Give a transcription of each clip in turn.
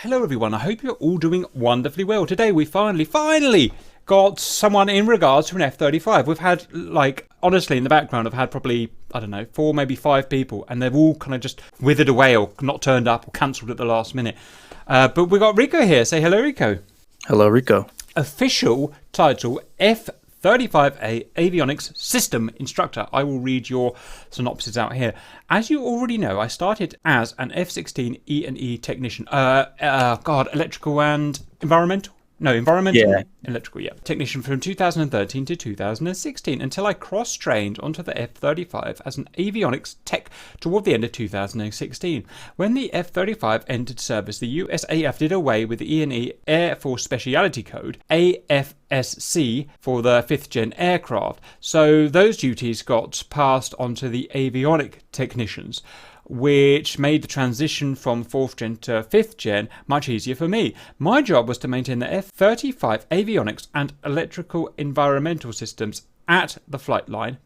Hello everyone, I hope you're all doing wonderfully well. Today we finally got someone in regards to an F-35. We've had, honestly, in the background, I've had probably, 4, maybe 5 people, and they've all kind of just withered away or not turned up or cancelled at the last minute. But we've got Rico here. Say hello, Rico. Hello, Rico. Official title, F-35a Avionics System Instructor. I will read your synopsis out here. As you already know, I started as an F-16 E&E technician. Electrical and environmental? No, environmental? Yeah. Electrical, yeah. Technician from 2013 to 2016 until I cross-trained onto the F-35 as an avionics tech toward the end of 2016. When the F-35 entered service, the USAF did away with the E&E Air Force Specialty Code, AFSC, for the 5th Gen aircraft. So those duties got passed on to the avionic technicians, which made the transition from 4th Gen to 5th Gen much easier for me. My job was to maintain the F-35 avionics and electrical environmental systems at the flight line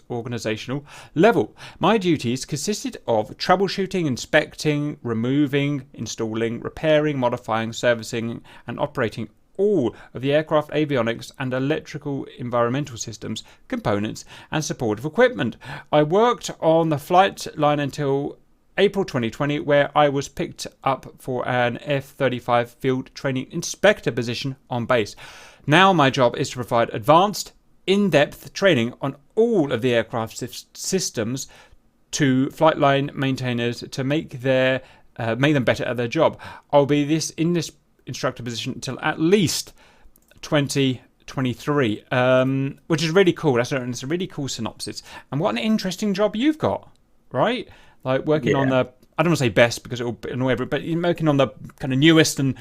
(organizational) level. My duties consisted of troubleshooting, inspecting, removing, installing, repairing, modifying, servicing, and operating all of the aircraft avionics and electrical environmental systems, components, and supportive equipment. I worked on the flight line until April 2020, where I was picked up for an F-35 field training inspector position on base. Now my job is to provide advanced, in-depth training on all of the aircraft systems to flight line maintainers to make them better at their job. I'll be in this instructor position until at least 2023, which is really cool. It's a really cool synopsis. And what an interesting job you've got, right? Like working on the, I don't want to say best because it will annoy everyone, but you're working on the kind of newest and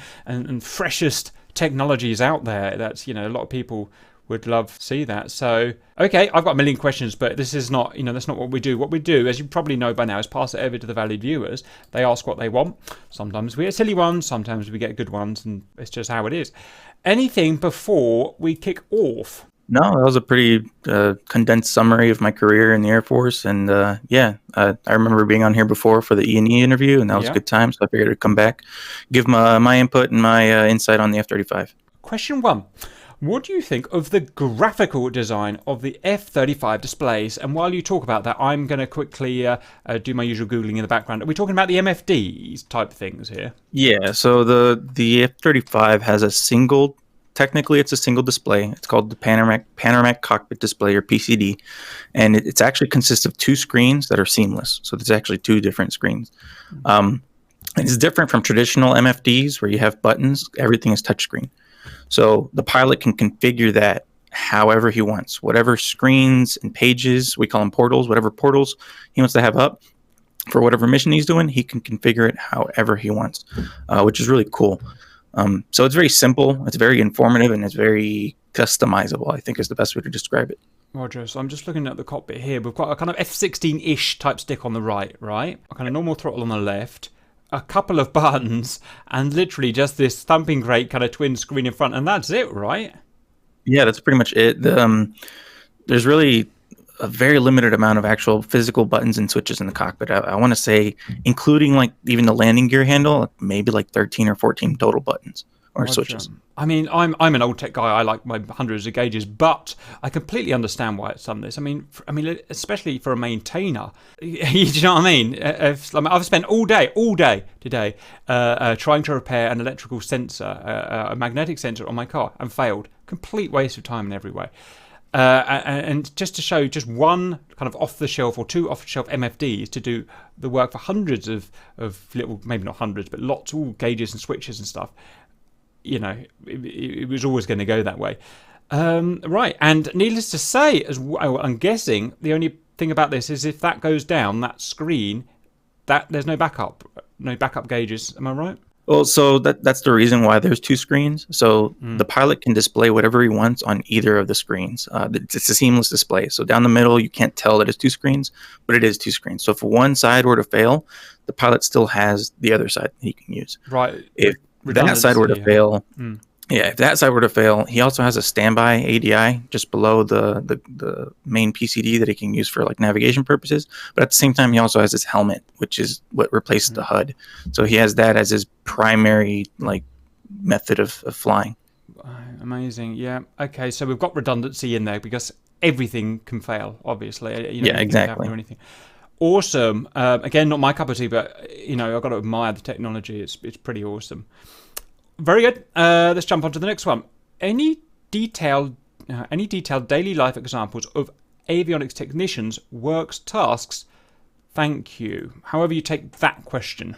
freshest technologies out there. That's, a lot of people would love to see that. So, okay, I've got a million questions, but this is not, that's not what we do. What we do, as you probably know by now, is pass it over to the valued viewers. They ask what they want. Sometimes we get silly ones, sometimes we get good ones, and it's just how it is. Anything before we kick off? No, that was a pretty condensed summary of my career in the Air Force. And I remember being on here before for the E&E interview, and that was a good time. So I figured I'd come back, give my input and my insight on the F-35. Question 1. What do you think of the graphical design of the F-35 displays? And while you talk about that, I'm going to quickly do my usual Googling in the background. Are we talking about the MFDs type things here? Yeah, so the F-35 has technically it's a single display. It's called the Panoramic Cockpit Display, or PCD. And it's actually consists of 2 screens that are seamless. So there's actually 2 different screens. It's different from traditional MFDs where you have buttons. Everything is touchscreen. So the pilot can configure that however he wants. Whatever screens and pages, we call them portals, whatever portals he wants to have up for whatever mission he's doing, he can configure it however he wants, which is really cool. So it's very simple, it's very informative, and it's very customizable, I think is the best way to describe it. Roger, so I'm just looking at the cockpit here. We've got a kind of F-16-ish type stick on the right? A kind of normal throttle on the left, a couple of buttons, and literally just this thumping great kind of twin screen in front, and that's it, right? Yeah, that's pretty much it. There's really a very limited amount of actual physical buttons and switches in the cockpit. I want to say, including even the landing gear handle, maybe 13 or 14 total buttons or switches. I mean, I'm an old tech guy. I like my hundreds of gauges, but I completely understand why it's done this. I mean, especially for a maintainer. You know what I mean? I've spent all day today trying to repair an electrical sensor, a magnetic sensor on my car, and failed. Complete waste of time in every way. And just to show just one kind of off-the-shelf or 2 off-the-shelf MFDs to do the work for hundreds of little, maybe not hundreds, but lots, all gauges and switches and stuff. It was always going to go that way. Right, and needless to say, as well, I'm guessing the only thing about this is if that goes down, that screen, that there's no backup gauges. Am I right? Well, so that's the reason why there's 2 screens. So the pilot can display whatever he wants on either of the screens. It's a seamless display. So down the middle, you can't tell that it's 2 screens, but it is 2 screens. So if one side were to fail, the pilot still has the other side he can use. Right. If that side were to fail, Yeah, if that side were to fail, he also has a standby ADI just below the main PCD that he can use for like navigation purposes. But at the same time, he also has his helmet, which is what replaces the HUD. So he has that as his primary like method of flying. Amazing. Yeah. Okay. So we've got redundancy in there because everything can fail. Obviously, Yeah, anything can happen exactly. or anything. Awesome. Again, not my cup of tea, but I've got to admire the technology. It's pretty awesome. Very good. Let's jump on to the next one. Any detailed any detailed daily life examples of avionics technicians' works tasks? Thank you. However you take that question.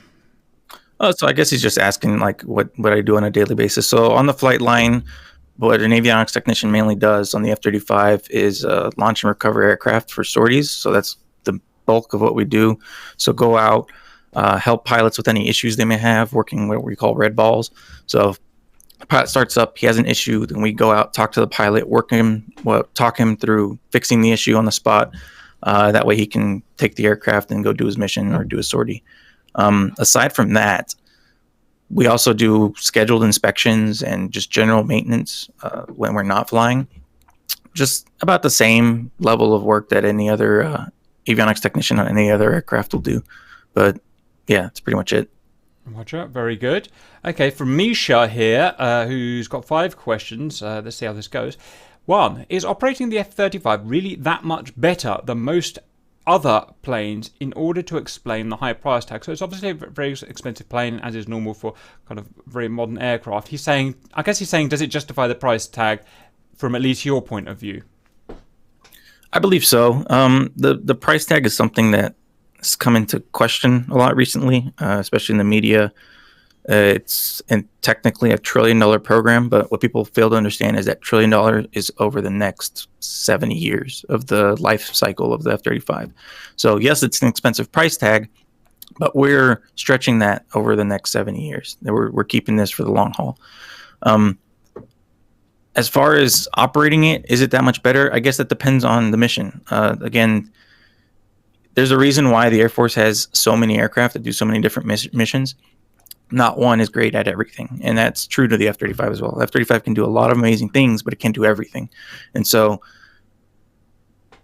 Oh, so I guess he's just asking like what I do on a daily basis. So on the flight line, what an avionics technician mainly does on the F-35 is launch and recover aircraft for sorties. So that's the bulk of what we do. So go out, help pilots with any issues they may have, working what we call red balls. So if the pilot starts up, he has an issue, then we go out, talk to the pilot, talk him through fixing the issue on the spot. That way he can take the aircraft and go do his mission or do a sortie. Aside from that, we also do scheduled inspections and just general maintenance when we're not flying. Just about the same level of work that any other avionics technician on any other aircraft will do. But yeah, that's pretty much it. Roger, very good. Okay, from Misha here, who's got 5 questions. Let's see how this goes. 1. Is operating the F-35 really that much better than most other planes in order to explain the high price tag? So it's obviously a very expensive plane, as is normal for kind of very modern aircraft. I guess he's saying, does it justify the price tag from at least your point of view? I believe so. The price tag is something that has come into question a lot recently, especially in the media. It's technically $1 trillion program, but what people fail to understand is that $1 trillion is over the next 70 years of the life cycle of the F-35. So yes, it's an expensive price tag, but we're stretching that over the next 70 years. We're keeping this for the long haul. As far as operating it, is it that much better? I guess that depends on the mission. Again, there's a reason why the Air Force has so many aircraft that do so many different missions. Not one is great at everything, and that's true to the F-35 as well. The F-35 can do a lot of amazing things, but it can't do everything. And so,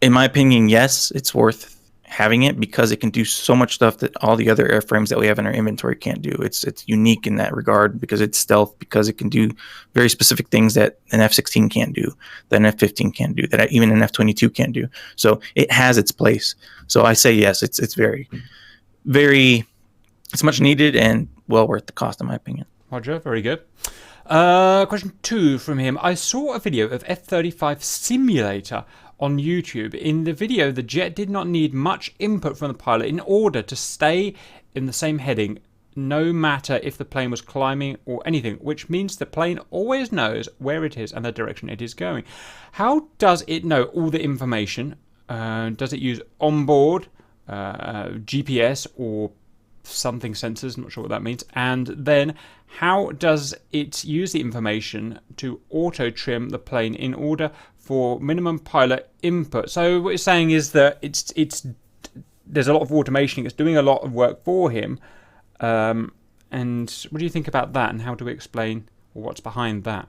in my opinion, yes, it's worth having it because it can do so much stuff that all the other airframes that we have in our inventory can't do. It's unique in that regard because it's stealth, because it can do very specific things that an F-16 can't do, that an F-15 can't do, that even an F-22 can't do. So it has its place. So I say yes, it's very, very, it's much needed and well worth the cost, in my opinion. Roger, very good. Question 2 from him. I saw a video of F-35 simulator on YouTube. In the video, the jet did not need much input from the pilot in order to stay in the same heading, no matter if the plane was climbing or anything, which means the plane always knows where it is and the direction it is going. How does it know all the information? Does it use onboard GPS or something sensors? Not sure what that means. And then how does it use the information to auto trim the plane in order for minimum pilot input? So what it's saying is that it's there's a lot of automation. It's doing a lot of work for him. And what do you think about that? And how do we explain what's behind that?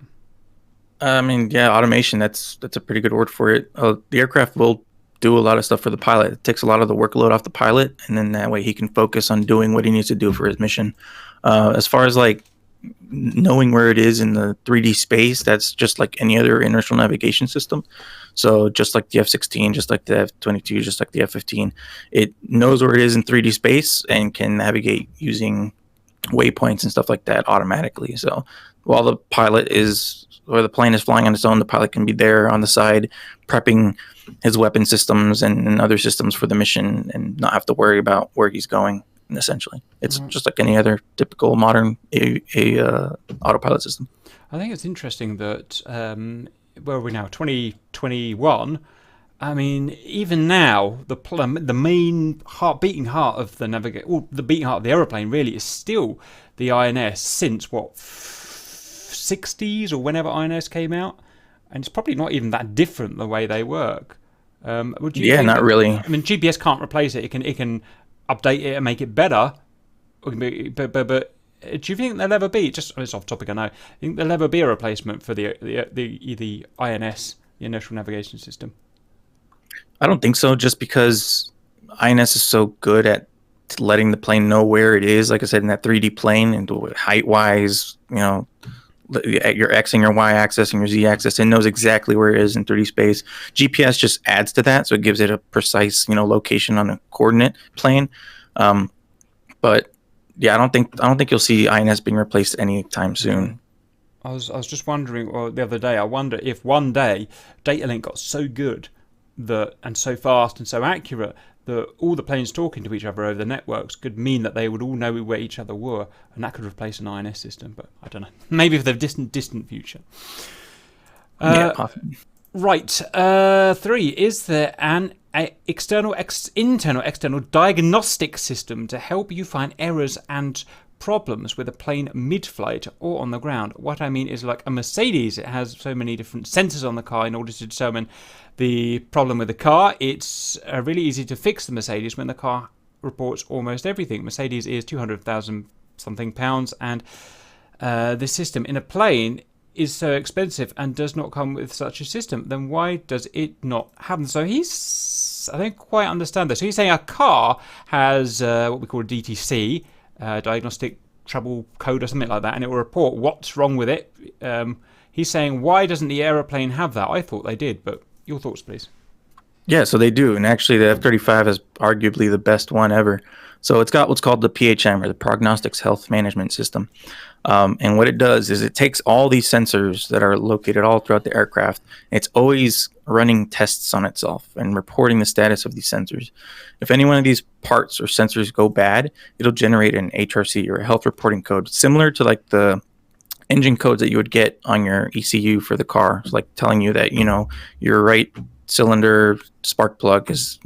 I mean, yeah, automation. That's a pretty good word for it. The aircraft will do a lot of stuff for the pilot. It takes a lot of the workload off the pilot, and then that way he can focus on doing what he needs to do for his mission. As far as like knowing where it is in the 3D space, that's just like any other inertial navigation system. So just like the F-16, just like the F-22, just like the F-15, it knows where it is in 3D space and can navigate using waypoints and stuff like that automatically. So while the pilot is, or the plane is flying on its own, the pilot can be there on the side prepping his weapon systems and other systems for the mission and not have to worry about where he's going. Essentially, it's just like any other typical modern autopilot system. I think it's interesting that where are we now? 2021. I mean, even now, the main beating heart of the the beating heart of the aeroplane really is still the INS since what 60s or whenever INS came out, and it's probably not even that different the way they work. Would you? Yeah, think not really. I mean, GPS can't replace it. It can update it and make it better, but Do you think there'll ever be, just it's off topic, I know, you think there'll ever be a replacement for the INS, the Inertial Navigation System? I don't think so, just because INS is so good at letting the plane know where it is, like I said, in that 3D plane, and height-wise, at your X and your Y axis and your Z axis, it knows exactly where it is in 3D space. GPS just adds to that, so it gives it a precise, location on a coordinate plane. But yeah, I don't think you'll see INS being replaced anytime soon. I was just wondering, the other day, I wonder if one day data link got so good and so fast and so accurate that all the planes talking to each other over the networks could mean that they would all know where each other were, and that could replace an INS system. But I don't know. Maybe for the distant future. Yeah, possibly. Right. 3. Is there an internal, external diagnostic system to help you find errors and problems with a plane mid-flight or on the ground? What I mean is, like a Mercedes, it has so many different sensors on the car in order to determine the problem with the car. It's really easy to fix the Mercedes when the car reports almost everything. Mercedes is 200,000 something pounds, and the system in a plane is so expensive and does not come with such a system. Then why does it not happen? So I don't quite understand this. So he's saying a car has what we call a DTC, diagnostic trouble code or something like that, and it will report what's wrong with it. He's saying, why doesn't the aeroplane have that? I thought they did, but your thoughts, please. Yeah, so they do, and actually the F-35 is arguably the best one ever. So it's got what's called the PHM, or the Prognostics Health Management System. And what it does is it takes all these sensors that are located all throughout the aircraft. It's always running tests on itself and reporting the status of these sensors. If any one of these parts or sensors go bad, it'll generate an HRC, or a health reporting code, similar to like the engine codes that you would get on your ECU for the car. It's like telling you that, your right cylinder spark plug is,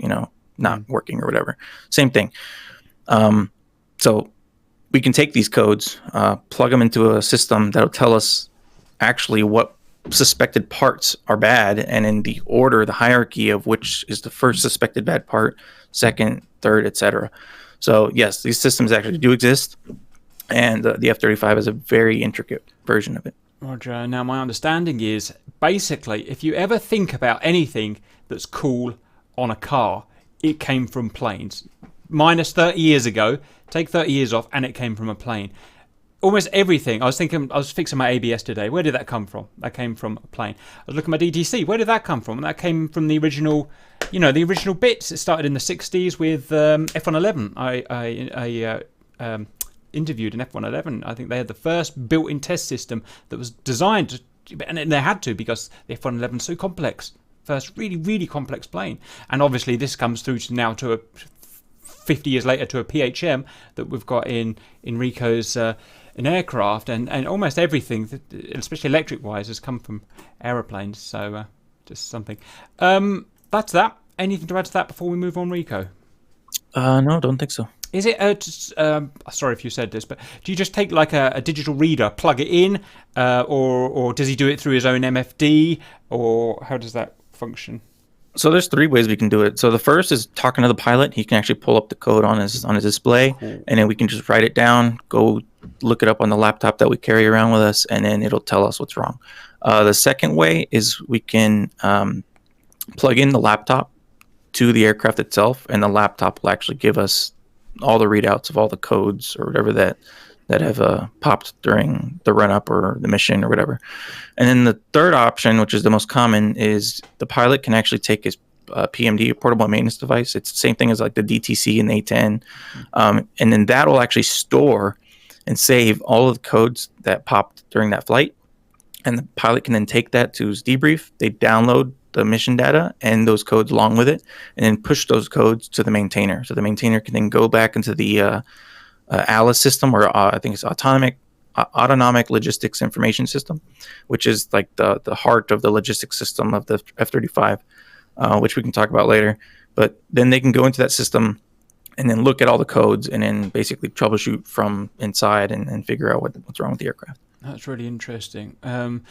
not working or whatever. Same thing. So we can take these codes, plug them into a system that'll tell us actually what suspected parts are bad, and in the order, the hierarchy of which is the first suspected bad part, second, third, etc. So yes, these systems actually do exist, and the F-35 is a very intricate version of it. Roger. Now, my understanding is, basically, if you ever think about anything that's cool on a car, it came from planes. Minus 30 years ago, take 30 years off, and it came from a plane. Almost everything. I was fixing my ABS today. Where did that come from? That came from a plane. I was looking at my DTC. Where did that come from? That came from the original, the original bits. It started in the 60s with F-111. I interviewed an F-111. I think they had the first built-in test system that was designed, and they had to, because the F-111 is so complex. First really, really complex plane. And obviously this comes through to now to 50 years later to a PHM that we've got in Rico's in aircraft, and almost everything, especially electric-wise, has come from aeroplanes. So just something. That's that. Anything to add to that before we move on, Rico? No, don't think so. Is it, sorry if you said this, but do you just take like a digital reader, plug it in, or does he do it through his own MFD, or how does that function? So there's 3 ways we can do it. So the first is talking to the pilot. He can actually pull up the code on his display, cool. And then we can just write it down, go look it up on the laptop that we carry around with us, and then it'll tell us what's wrong. The second way is we can plug in the laptop to the aircraft itself, and the laptop will actually give us all the readouts of all the codes or whatever that have popped during the run-up or the mission or whatever. And then the third option, which is the most common, is the pilot can actually take his PMD, a portable maintenance device. It's the same thing as like the DTC and the A10. And then that will actually store and save all of the codes that popped during that flight. And the pilot can then take that to his debrief. They download the mission data and those codes along with it, and then push those codes to the maintainer. So the maintainer can then go back into the ALICE system, or I think it's Autonomic Logistics Information System, which is like the heart of the logistics system of the F-35, which we can talk about later. But then they can go into that system and then look at all the codes and then basically troubleshoot from inside and figure out what's wrong with the aircraft. That's really interesting. I'm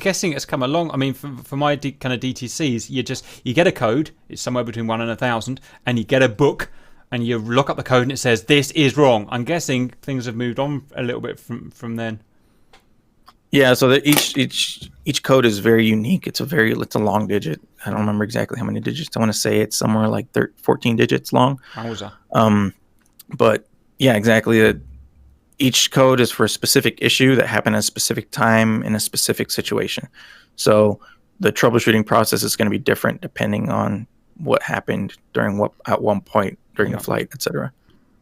guessing it's come along. I mean, for my kind of DTCs, you get a code. It's somewhere between 1 and 1,000, and you get a book and you look up the code and it says this is wrong. I'm guessing things have moved on a little bit from then. Yeah, so each code is very unique. It's a long digit. I don't remember exactly how many digits. I want to say it's somewhere like 14 digits long. Wowza. But yeah, exactly. Each code is for a specific issue that happened at a specific time in a specific situation. So the troubleshooting process is going to be different depending on what happened at one point during the flight, etc.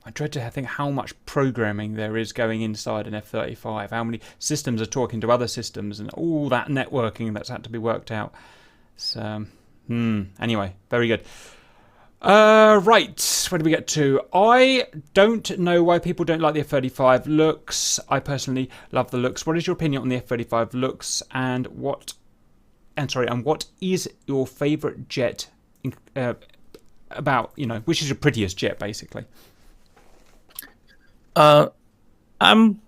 I dread to think how much programming there is going inside an F-35. How many systems are talking to other systems, and all that networking that's had to be worked out. So, anyway, very good. Right, where do we get to? I don't know why people don't like the F-35 looks. I personally love the looks. What is your opinion on the F-35 looks, and what is your favourite jet? Which is your prettiest jet, basically? I'm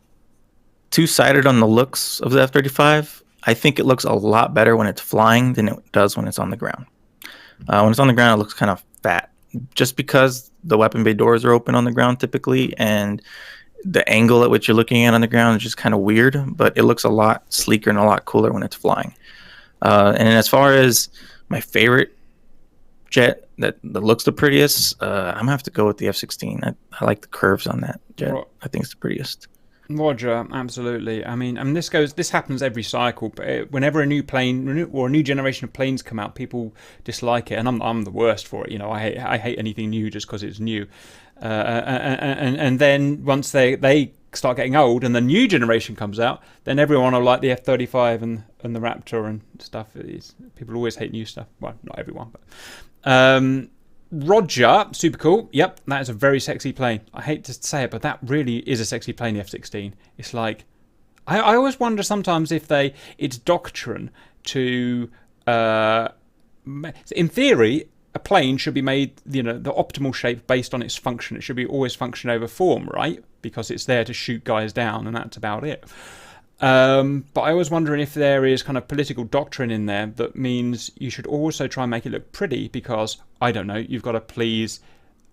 two-sided on the looks of the F-35. I think it looks a lot better when it's flying than it does when it's on the ground. When it's on the ground, it looks kind of fat, just because the weapon bay doors are open on the ground typically, and the angle at which you're looking at on the ground is just kind of weird, but it looks a lot sleeker and a lot cooler when it's flying. And as far as my favorite jet that looks the prettiest, I'm gonna have to go with the F-16. I like the curves on that jet. I think it's the prettiest. Roger, absolutely. I mean, this happens every cycle, but whenever a new plane or a new generation of planes come out, people dislike it, and I'm the worst for it. I hate anything new just because it's new. And then once they start getting old and the new generation comes out, then everyone will like the F-35 and the Raptor and stuff. People always hate new stuff. Well, not everyone, but Roger, super cool. Yep, that is a very sexy plane. I hate to say it, but that really is a sexy plane, the F-16. It's like, I always wonder sometimes if it's doctrine to, in theory, a plane should be made, the optimal shape based on its function. It should be always function over form, right? Because it's there to shoot guys down, and that's about it. But I was wondering if there is kind of political doctrine in there that means you should also try and make it look pretty, because, I don't know, you've got to please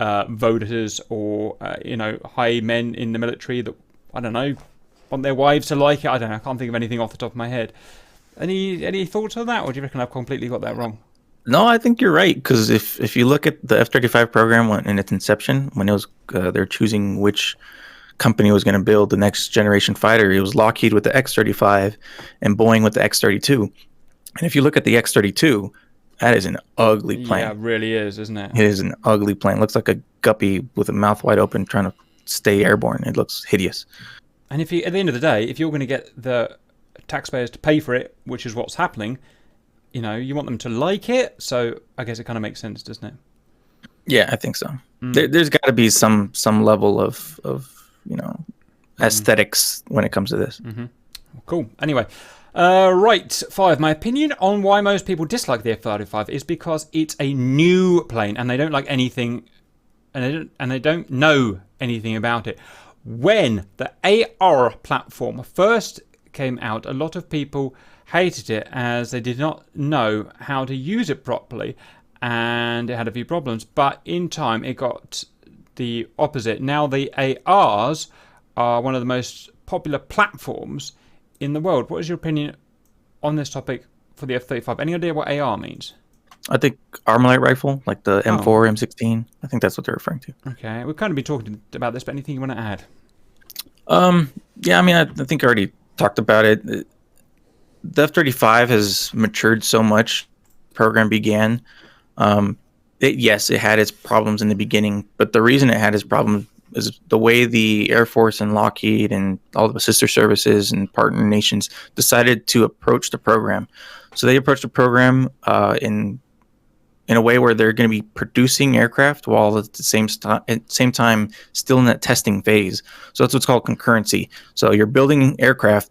voters or, high men in the military that, I don't know, want their wives to like it. I don't know. I can't think of anything off the top of my head. Any thoughts on that, or do you reckon I've completely got that wrong? No, I think you're right, because if you look at the F-35 program in its inception, when it was they're choosing which company was going to build the next generation fighter, it was Lockheed with the X-35 and Boeing with the X-32. And if you look at the X-32, that is an ugly plane. Yeah, it really is, isn't it? It is an ugly plane. It looks like a guppy with a mouth wide open trying to stay airborne. It looks hideous. And at the end of the day, if you're going to get the taxpayers to pay for it, which is what's happening, you want them to like it. So I guess it kind of makes sense, doesn't it? Yeah, I think so. There's got to be some level of aesthetics when it comes to this. Mm-hmm. Cool. Anyway, right, 5. My opinion on why most people dislike the F-35 is because it's a new plane and they don't like anything, and they don't know anything about it. When the AR platform first came out, a lot of people hated it as they did not know how to use it properly, and it had a few problems. But in time, it got the opposite. Now the ARs are one of the most popular platforms in the world. What is your opinion on this topic for the F-35? Any idea what AR means? I think Armalite rifle, like the M4, M16. I think that's what they're referring to. Okay, we've kind of been talking about this, but anything you want to add? Yeah, I mean, I think I already talked about it. The F-35 has matured so much. The program began. Yes, it had its problems in the beginning, but the reason it had its problems is the way the Air Force and Lockheed and all the sister services and partner nations decided to approach the program. So they approached the program in a way where they're going to be producing aircraft while at the same time still in that testing phase. So that's what's called concurrency. So you're building aircraft,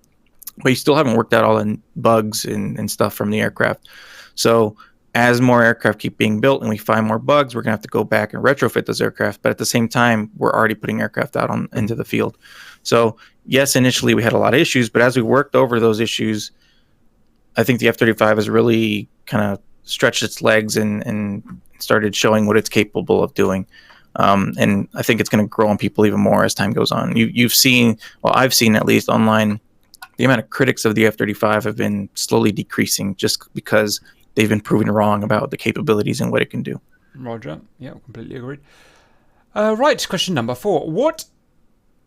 but you still haven't worked out all the bugs and stuff from the aircraft. So as more aircraft keep being built and we find more bugs, we're going to have to go back and retrofit those aircraft. But at the same time, we're already putting aircraft out into the field. So yes, initially we had a lot of issues, but as we worked over those issues, I think the F-35 has really kind of stretched its legs and started showing what it's capable of doing. And I think it's going to grow on people even more as time goes on. You've seen, well, I've seen at least online, the amount of critics of the F-35 have been slowly decreasing just because they've been proven wrong about the capabilities and what it can do. Roger. Yeah, completely agreed. Right, question number 4. What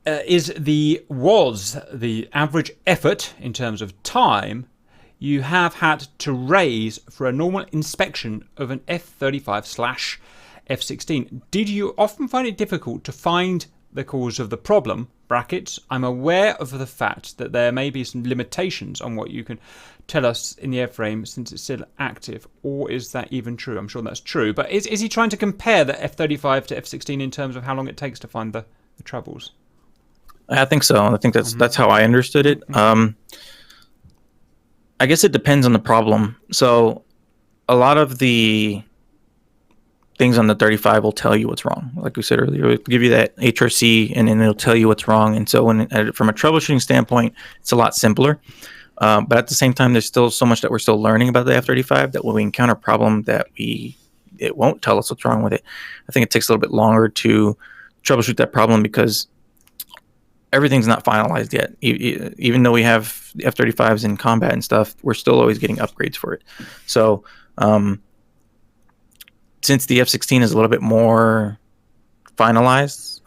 was the average effort in terms of time you have had to raise for a normal inspection of an F-35 / F-16? Did you often find it difficult to find the cause of the problem? Brackets, I'm aware of the fact that there may be some limitations on what you can tell us in the airframe since it's still active, or is that even true? I'm sure that's true, but is he trying to compare the F-35 to F-16 in terms of how long it takes to find the troubles? I think so. I think that's how I understood it. I guess it depends on the problem. So a lot of the things on the 35 will tell you what's wrong. Like we said earlier, it'll give you that HRC and then it'll tell you what's wrong. And so from a troubleshooting standpoint, it's a lot simpler. But at the same time, there's still so much that we're still learning about the F-35 that when we encounter a problem that it won't tell us what's wrong with it. I think it takes a little bit longer to troubleshoot that problem because everything's not finalized yet. Even though we have the F-35s in combat and stuff, we're still always getting upgrades for it. So since the F-16 is a little bit more finalized,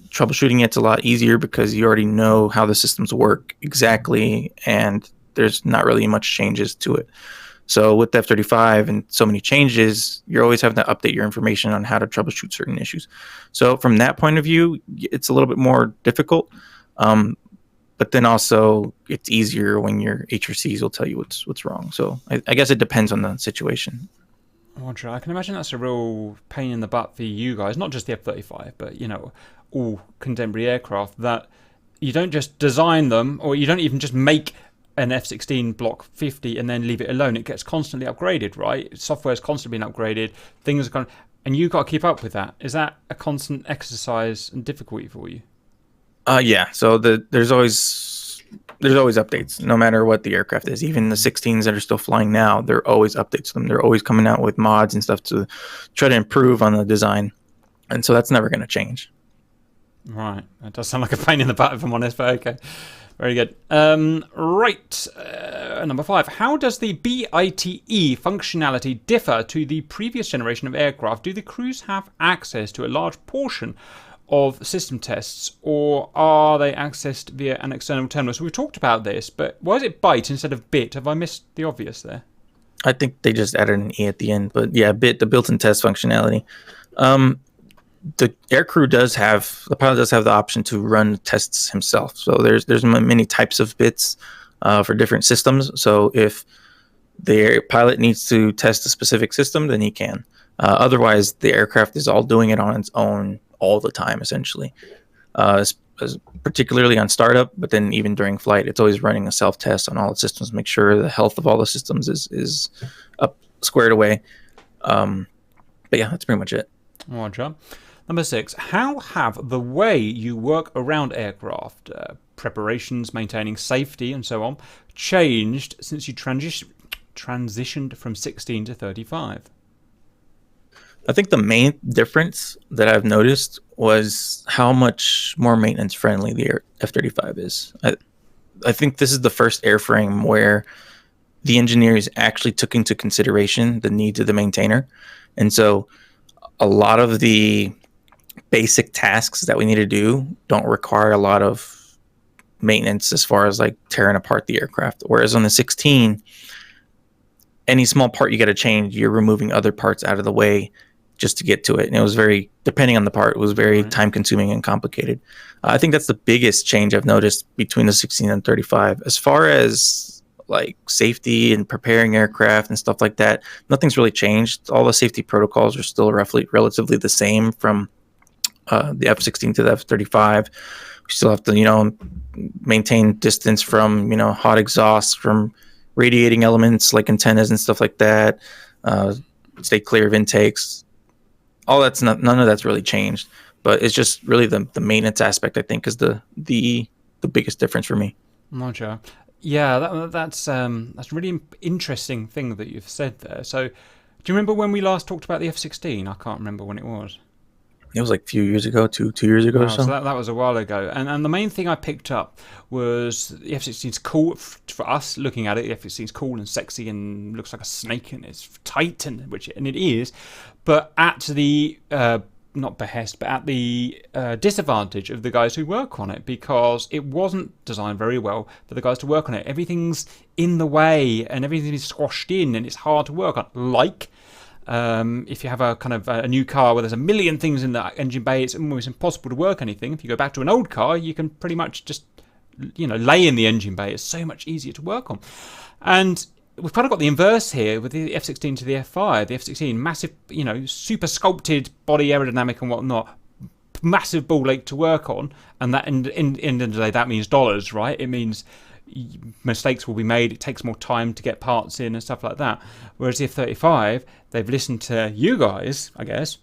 troubleshooting it's a lot easier because you already know how the systems work exactly, and there's not really much changes to it. So with the F-35 and so many changes, you're always having to update your information on how to troubleshoot certain issues. So from that point of view, it's a little bit more difficult. But then also it's easier when your HRCs will tell you what's wrong. So I guess it depends on the situation. Roger, I can imagine that's a real pain in the butt for you guys, not just the F-35, but all contemporary aircraft, that you don't just design them, or you don't even just make an F-16 Block 50 and then leave it alone. It gets constantly upgraded, right? Software is constantly being upgraded. Things are going, and you've got to keep up with that. Is that a constant exercise and difficulty for you? Yeah. So there's always updates, no matter what the aircraft is. Even the 16s that are still flying now, there are always updates to them. They're always coming out with mods and stuff to try to improve on the design, and so that's never going to change. Right. That does sound like a pain in the butt, if I'm honest, but okay. Very good. Right. Number 5. How does the BITE functionality differ to the previous generation of aircraft? Do the crews have access to a large portion of system tests, or are they accessed via an external terminal? So we've talked about this, but why is it BITE instead of BIT? Have I missed the obvious there? I think they just added an E at the end, but yeah, BIT, the built-in test functionality. The pilot does have the option to run tests himself. So there's many types of bits for different systems. So if the pilot needs to test a specific system, then he can. Otherwise, the aircraft is all doing it on its own all the time, essentially. Particularly on startup, but then even during flight, it's always running a self-test on all the systems, make sure the health of all the systems is up squared away. But yeah, that's pretty much it. Roger. Number 6, how have the way you work around aircraft, preparations, maintaining safety, and so on, changed since you transitioned from 16 to 35? I think the main difference that I've noticed was how much more maintenance friendly the F-35 is. I think this is the first airframe where the engineers actually took into consideration the needs of the maintainer. And so a lot of the basic tasks that we need to do don't require a lot of maintenance as far as like tearing apart the aircraft. Whereas on the 16, any small part you got to change, you're removing other parts out of the way just to get to it. And it was depending on the part, it was very time consuming and complicated. I think that's the biggest change I've noticed between the 16 and 35. As far as like safety and preparing aircraft and stuff like that, nothing's really changed. All the safety protocols are still relatively the same from the F-16 to the F-35. We still have to, maintain distance from, hot exhaust, from radiating elements like antennas and stuff like that. Stay clear of intakes. None of that's really changed, but it's just really the maintenance aspect, I think, is the biggest difference for me. Roger. Yeah, that's a really interesting thing that you've said there. So, do you remember when we last talked about the F-16? I can't remember when it was. It was like a few years ago, two years ago or Wow, so so. that was a while ago. And the main thing I picked up was the F-16's cool for us looking at it. The F-16's cool and sexy and looks like a snake and it's tight, and it is. But at the not behest, but at the disadvantage of the guys who work on it, because it wasn't designed very well for the guys to work on it. Everything's in the way and everything is squashed in and it's hard to work on. Like if you have a kind of a new car where there's a million things in the engine bay, it's almost impossible to work anything. If you go back to an old car, you can pretty much just lay in the engine bay. It's so much easier to work on. And we've kind of got the inverse here with the F-16 to the F-5. The F-16, massive, super sculpted body aerodynamic and whatnot, massive ball lake to work on, and that in the end of the day that means dollars, right? It means mistakes will be made. It takes more time to get parts in and stuff like that. Whereas the F-35, they've listened to you guys, I guess,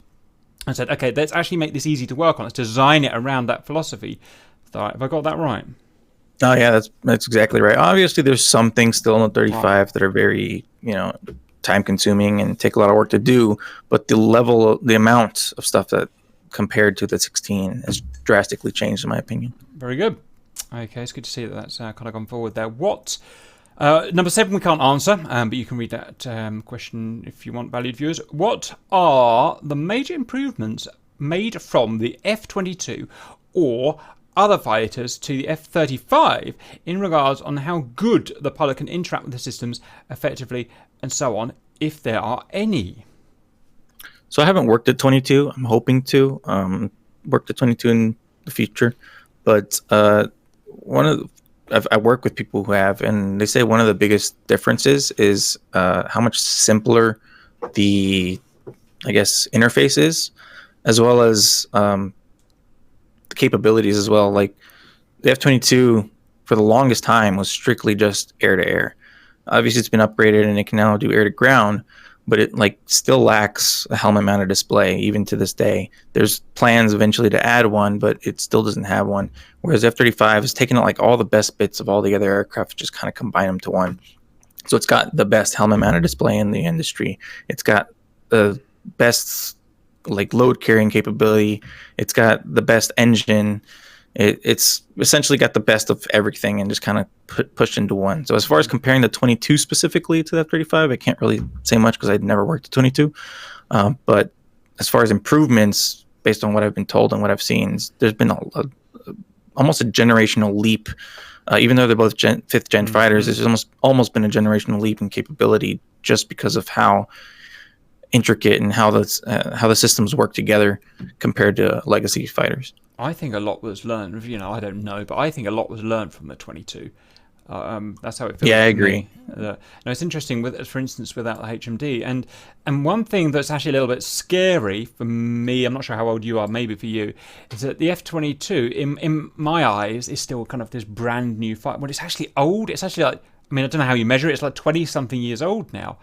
and said, okay, let's actually make this easy to work on. Let's design it around that philosophy. Have I got that right? Oh yeah, that's exactly right. Obviously, there's some things still in the 35 that are very, time consuming and take a lot of work to do. But the amount of stuff that compared to the 16 has drastically changed, in my opinion. Very good. Okay, it's good to see that that's kind of gone forward there. What number 7 we can't answer, but you can read that question if you want, valued viewers. What are the major improvements made from the F-22 or other fighters to the F-35 in regards on how good the pilot can interact with the systems effectively and so on, if there are any? So I haven't worked at 22. I'm hoping to work at 22 in the future, but I work with people who have, and they say one of the biggest differences is how much simpler the, I guess, interface is, as well as the capabilities as well. Like the F-22 for the longest time was strictly just air to air. Obviously, it's been upgraded and it can now do air to ground, but it still lacks a helmet mounted display even to this day. There's plans eventually to add one, but it still doesn't have one. Whereas F-35 has taken all the best bits of all the other aircraft, just kind of combine them to one. So it's got the best helmet mounted display in the industry. It's got the best load carrying capability. It's got the best engine. It's essentially got the best of everything and just kind of pushed into one. So as far as comparing the 22 specifically to the F-35, I can't really say much because I'd never worked at 22. But as far as improvements, based on what I've been told and what I've seen, there's been almost a generational leap. Even though they're both 5th gen fighters, there's almost been a generational leap in capability just because of how intricate and how the systems work together compared to legacy fighters. I think a lot was learned. I don't know, but I think a lot was learned from the 22. That's how it feels. Yeah, I agree. No, it's interesting for instance, without the HMD, and one thing that's actually a little bit scary for me, I'm not sure how old you are, maybe for you, is that the F-22, in my eyes, is still kind of this brand new fight. Well, it's actually old. It's actually I don't know how you measure it. It's 20 something years old now.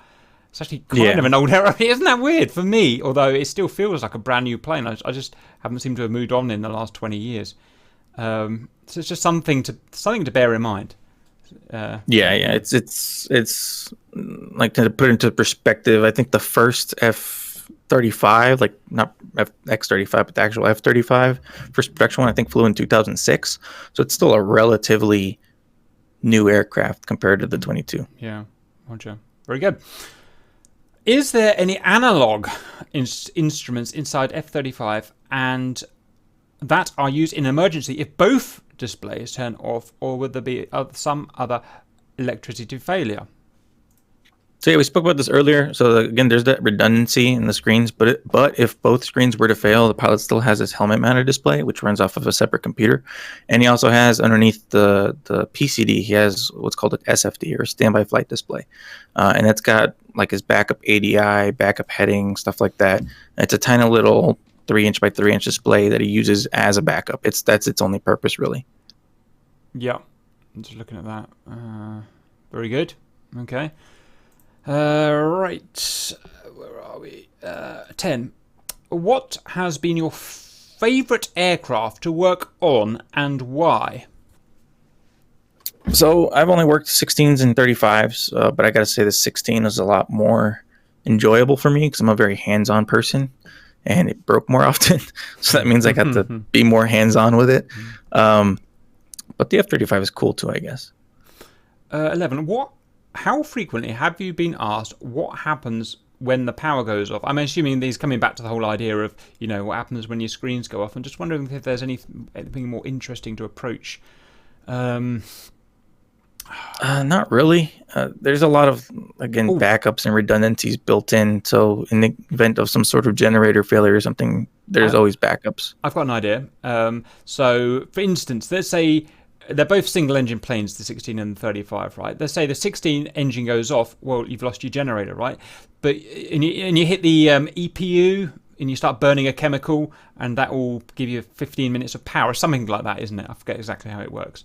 It's actually kind of an old era. Isn't that weird for me? Although it still feels like a brand new plane. I just haven't seemed to have moved on in the last 20 years. So it's just something to bear in mind. It's to put into perspective, I think the first F-35, not X-35, but the actual F-35, first production one, I think flew in 2006. So it's still a relatively new aircraft compared to the 22. Yeah, roger. Very good. Is there any analog instruments inside F-35 and that are used in emergency if both displays turn off, or would there be some other electricity failure? So yeah, we spoke about this earlier. So again, there's that redundancy in the screens, but if both screens were to fail, the pilot still has his helmet-mounted display, which runs off of a separate computer, and he also has underneath the PCD, he has what's called an SFD, or standby flight display, and it's got his backup ADI, backup heading, stuff like that. It's a tiny little 3-inch by 3-inch display that he uses as a backup. That's its only purpose, really. Yeah, I'm just looking at that. Very good. Okay. Right. Where are we? 10. What has been your favourite aircraft to work on and why? So I've only worked 16s and 35s, but I got to say the 16 is a lot more enjoyable for me because I'm a very hands-on person. and it broke more often. So that means I got to be more hands-on with it. But the F-35 is cool too, I guess. 11. How frequently have you been asked what happens when the power goes off? I'm assuming these coming back to the whole idea of, what happens when your screens go off. I'm just wondering if there's anything more interesting to approach. Not really. There's a lot of, again, backups and redundancies built in. So in the event of some sort of generator failure or something, there's always backups. I've got an idea. So, for instance, let's say they're both single-engine planes, the 16 and the 35, right? Let's say the 16 engine goes off. Well, you've lost your generator, right? But and you hit the EPU and you start burning a chemical, and that will give you 15 minutes of power, something like that, isn't it? I forget exactly how it works.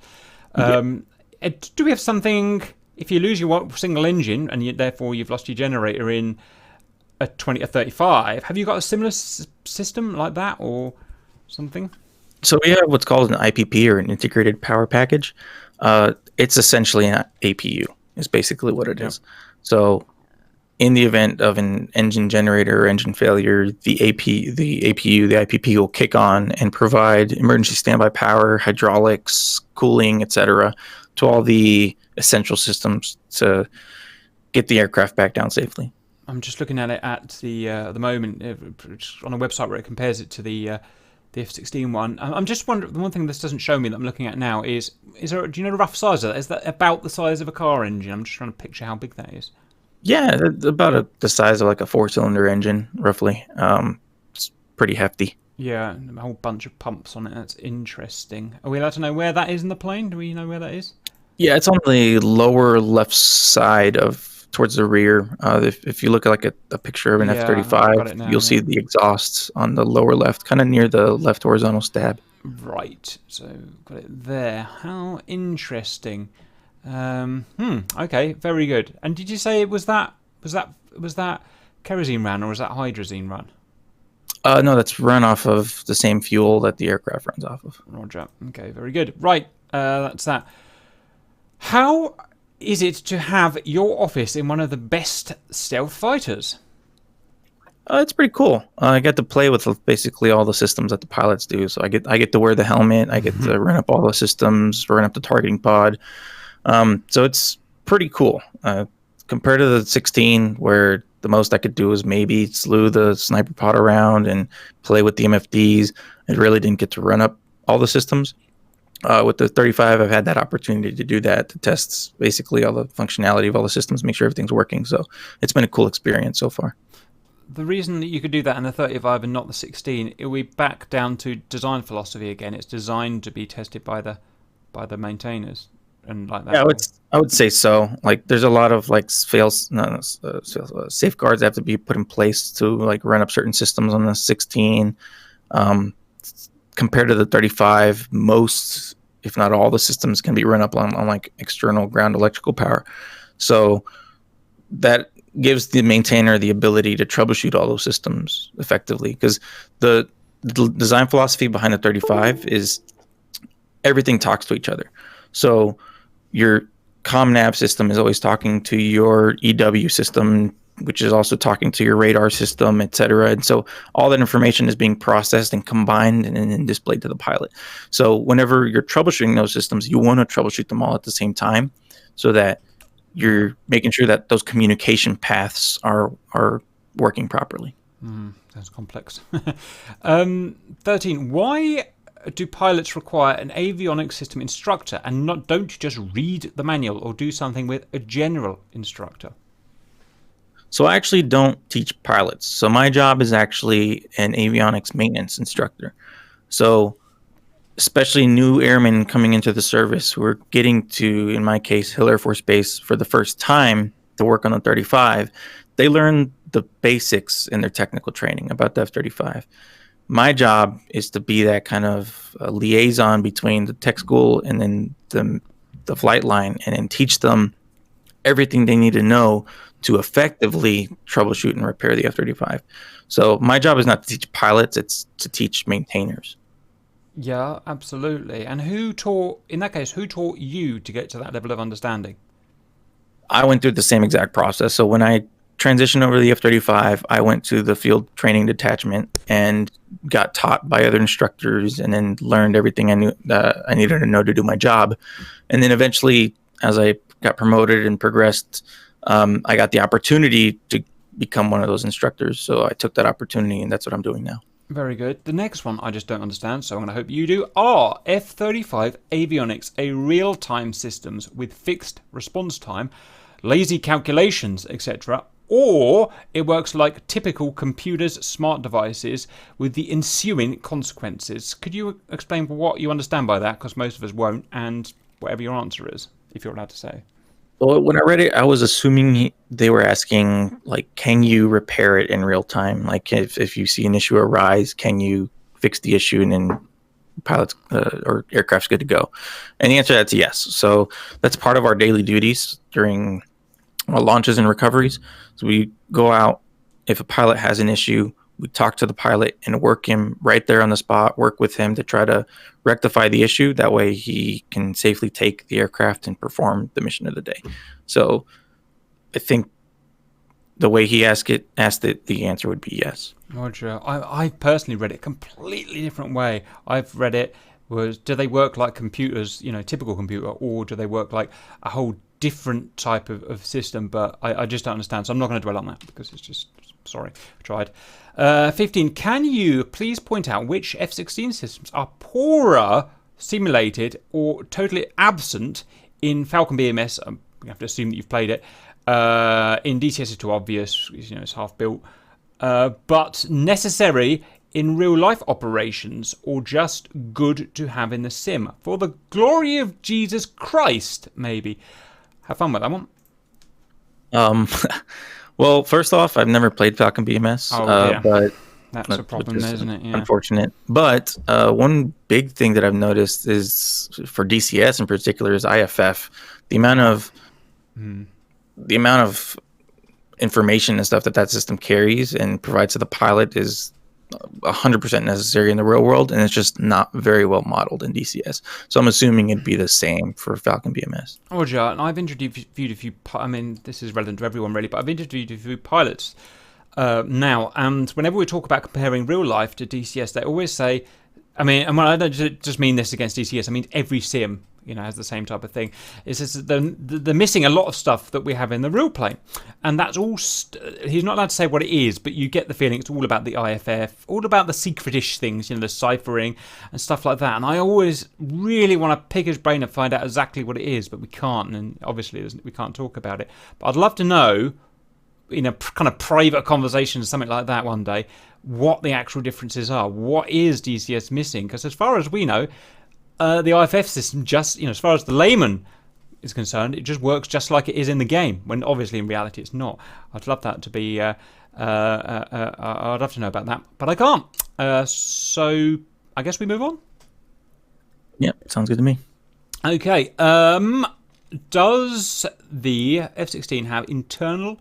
Do we have something? If you lose your single engine and therefore you've lost your generator in a 35, have you got a similar system like that or something? So we have what's called an IPP, or an integrated power package. It's essentially an APU, is basically what it is. So in the event of an engine generator or engine failure, the APU, the IPP will kick on and provide emergency standby power, hydraulics, cooling, etc., to all the essential systems to get the aircraft back down safely. I'm just looking at it at the moment on a website where it compares it to the F-16 one. I'm just wondering, the one thing this doesn't show me that I'm looking at now is there? Do you know the rough size of that? Is that about the size of a car engine? I'm just trying to picture how big that is. Yeah, about the size of like a 4-cylinder engine, roughly. It's pretty hefty. Yeah, a whole bunch of pumps on it. That's interesting. Are we allowed to know where that is in the plane? Do we know where that is? Yeah, it's on the lower left side towards the rear. If you look at like a picture of an F-35, you'll see the exhausts on the lower left, kind of near the left horizontal stab. Right, so got it there. How interesting. Okay, very good. And did you say was that kerosene run or was that hydrazine run? No, that's run off of the same fuel that the aircraft runs off of. Roger. Okay, very good. Right, that's that. How is it to have your office in one of the best stealth fighters? It's pretty cool. I get to play with basically all the systems that the pilots do. So I get to wear the helmet. I get to run up all the systems, run up the targeting pod. So it's pretty cool. Compared to the 16, where the most I could do was maybe slew the sniper pod around and play with the MFDs. I really didn't get to run up all the systems. With the 35, I've had that opportunity to do that, to test basically all the functionality of all the systems, make sure everything's working. So it's been a cool experience so far. The reason that you could do that in the 35 and not the 16, it will be back down to design philosophy again. It's designed to be tested by the maintainers and like that. Yeah, I would say so. Like, there's a lot of like safeguards that have to be put in place to like run up certain systems on the 16. Compared to the 35, most, if not all, the systems can be run up on like external ground electrical power. So that gives the maintainer the ability to troubleshoot all those systems effectively, because the design philosophy behind the 35 is everything talks to each other. So your ComNav system is always talking to your EW system, which is also talking to your radar system, etc. And so all that information is being processed and combined and then displayed to the pilot. So whenever you're troubleshooting those systems, you want to troubleshoot them all at the same time, so that you're making sure that those communication paths are working properly. Sounds complex. 13. Why do pilots require an avionics system instructor and don't you just read the manual or do something with a general instructor? So I actually don't teach pilots. So my job is actually an avionics maintenance instructor. So especially new airmen coming into the service who are getting to, in my case, Hill Air Force Base for the first time to work on the 35, they learn the basics in their technical training about the F-35. My job is to be that kind of liaison between the tech school and then the flight line, and then teach them everything they need to know to effectively troubleshoot and repair the F-35. So my job is not to teach pilots, it's to teach maintainers. Yeah, absolutely. And who taught you to get to that level of understanding? I went through the same exact process. So when I transitioned over to the F-35, I went to the field training detachment and got taught by other instructors, and then learned everything I knew I needed to know to do my job. And then eventually, as I got promoted and progressed, I got the opportunity to become one of those instructors. So I took that opportunity, and that's what I'm doing now. Very good. The next one I just don't understand, so I'm going to hope you do. Are F-35 avionics a real-time systems with fixed response time, lazy calculations, etc., or it works like typical computers, smart devices with the ensuing consequences? Could you explain what you understand by that? Because most of us won't, and whatever your answer is, if you're allowed to say. Well, when I read it, I was assuming they were asking, like, can you repair it in real time? Like, if you see an issue arise, can you fix the issue and then pilots or aircraft's good to go? And the answer to that's yes. So that's part of our daily duties during launches and recoveries. So we go out. If a pilot has an issue, we talk to the pilot and work him right there on the spot, work with him to try to rectify the issue. That way he can safely take the aircraft and perform the mission of the day. So I think the way he asked it, the answer would be yes. Roger. I personally read it a completely different way. I've read it was, do they work like computers, typical computer, or do they work like a whole different type of system? But I just don't understand. So I'm not going to dwell on that because it's just, sorry, I tried. 15. Can you please point out which F-16 systems are poorer simulated or totally absent in Falcon BMS? We have to assume that you've played it. In DCS, it's too obvious. It's half built. But necessary in real life operations, or just good to have in the sim for the glory of Jesus Christ. Maybe have fun with that one. Well, first off, I've never played Falcon BMS, but that's a problem, isn't it? Yeah. Unfortunate. But one big thing that I've noticed is for DCS in particular is IFF. The amount of information and stuff that system carries and provides to the pilot is 100% necessary in the real world, and it's just not very well modeled in DCS. So I'm assuming it'd be the same for Falcon BMS. Roger, and I've interviewed a few. I mean, this is relevant to everyone really, but I've interviewed a few pilots now, and whenever we talk about comparing real life to DCS, they always say, I mean, and I don't just mean this against DCS. I mean every sim, has the same type of thing. It's just they're missing a lot of stuff that we have in the real plane, and that's all. He's not allowed to say what it is, but you get the feeling it's all about the IFF, all about the secretish things, the ciphering and stuff like that. And I always really want to pick his brain and find out exactly what it is, but we can't, and obviously we can't talk about it. But I'd love to know, in a kind of private conversation or something like that one day, what the actual differences are. What is DCS missing? Because as far as we know, the IFF system, just as far as the layman is concerned, it just works just like it is in the game, when obviously in reality it's not. I'd love that to be I'd love to know about that, but I can't. So I guess we move on. Yep, sounds good to me. Okay. Does the F-16 have internal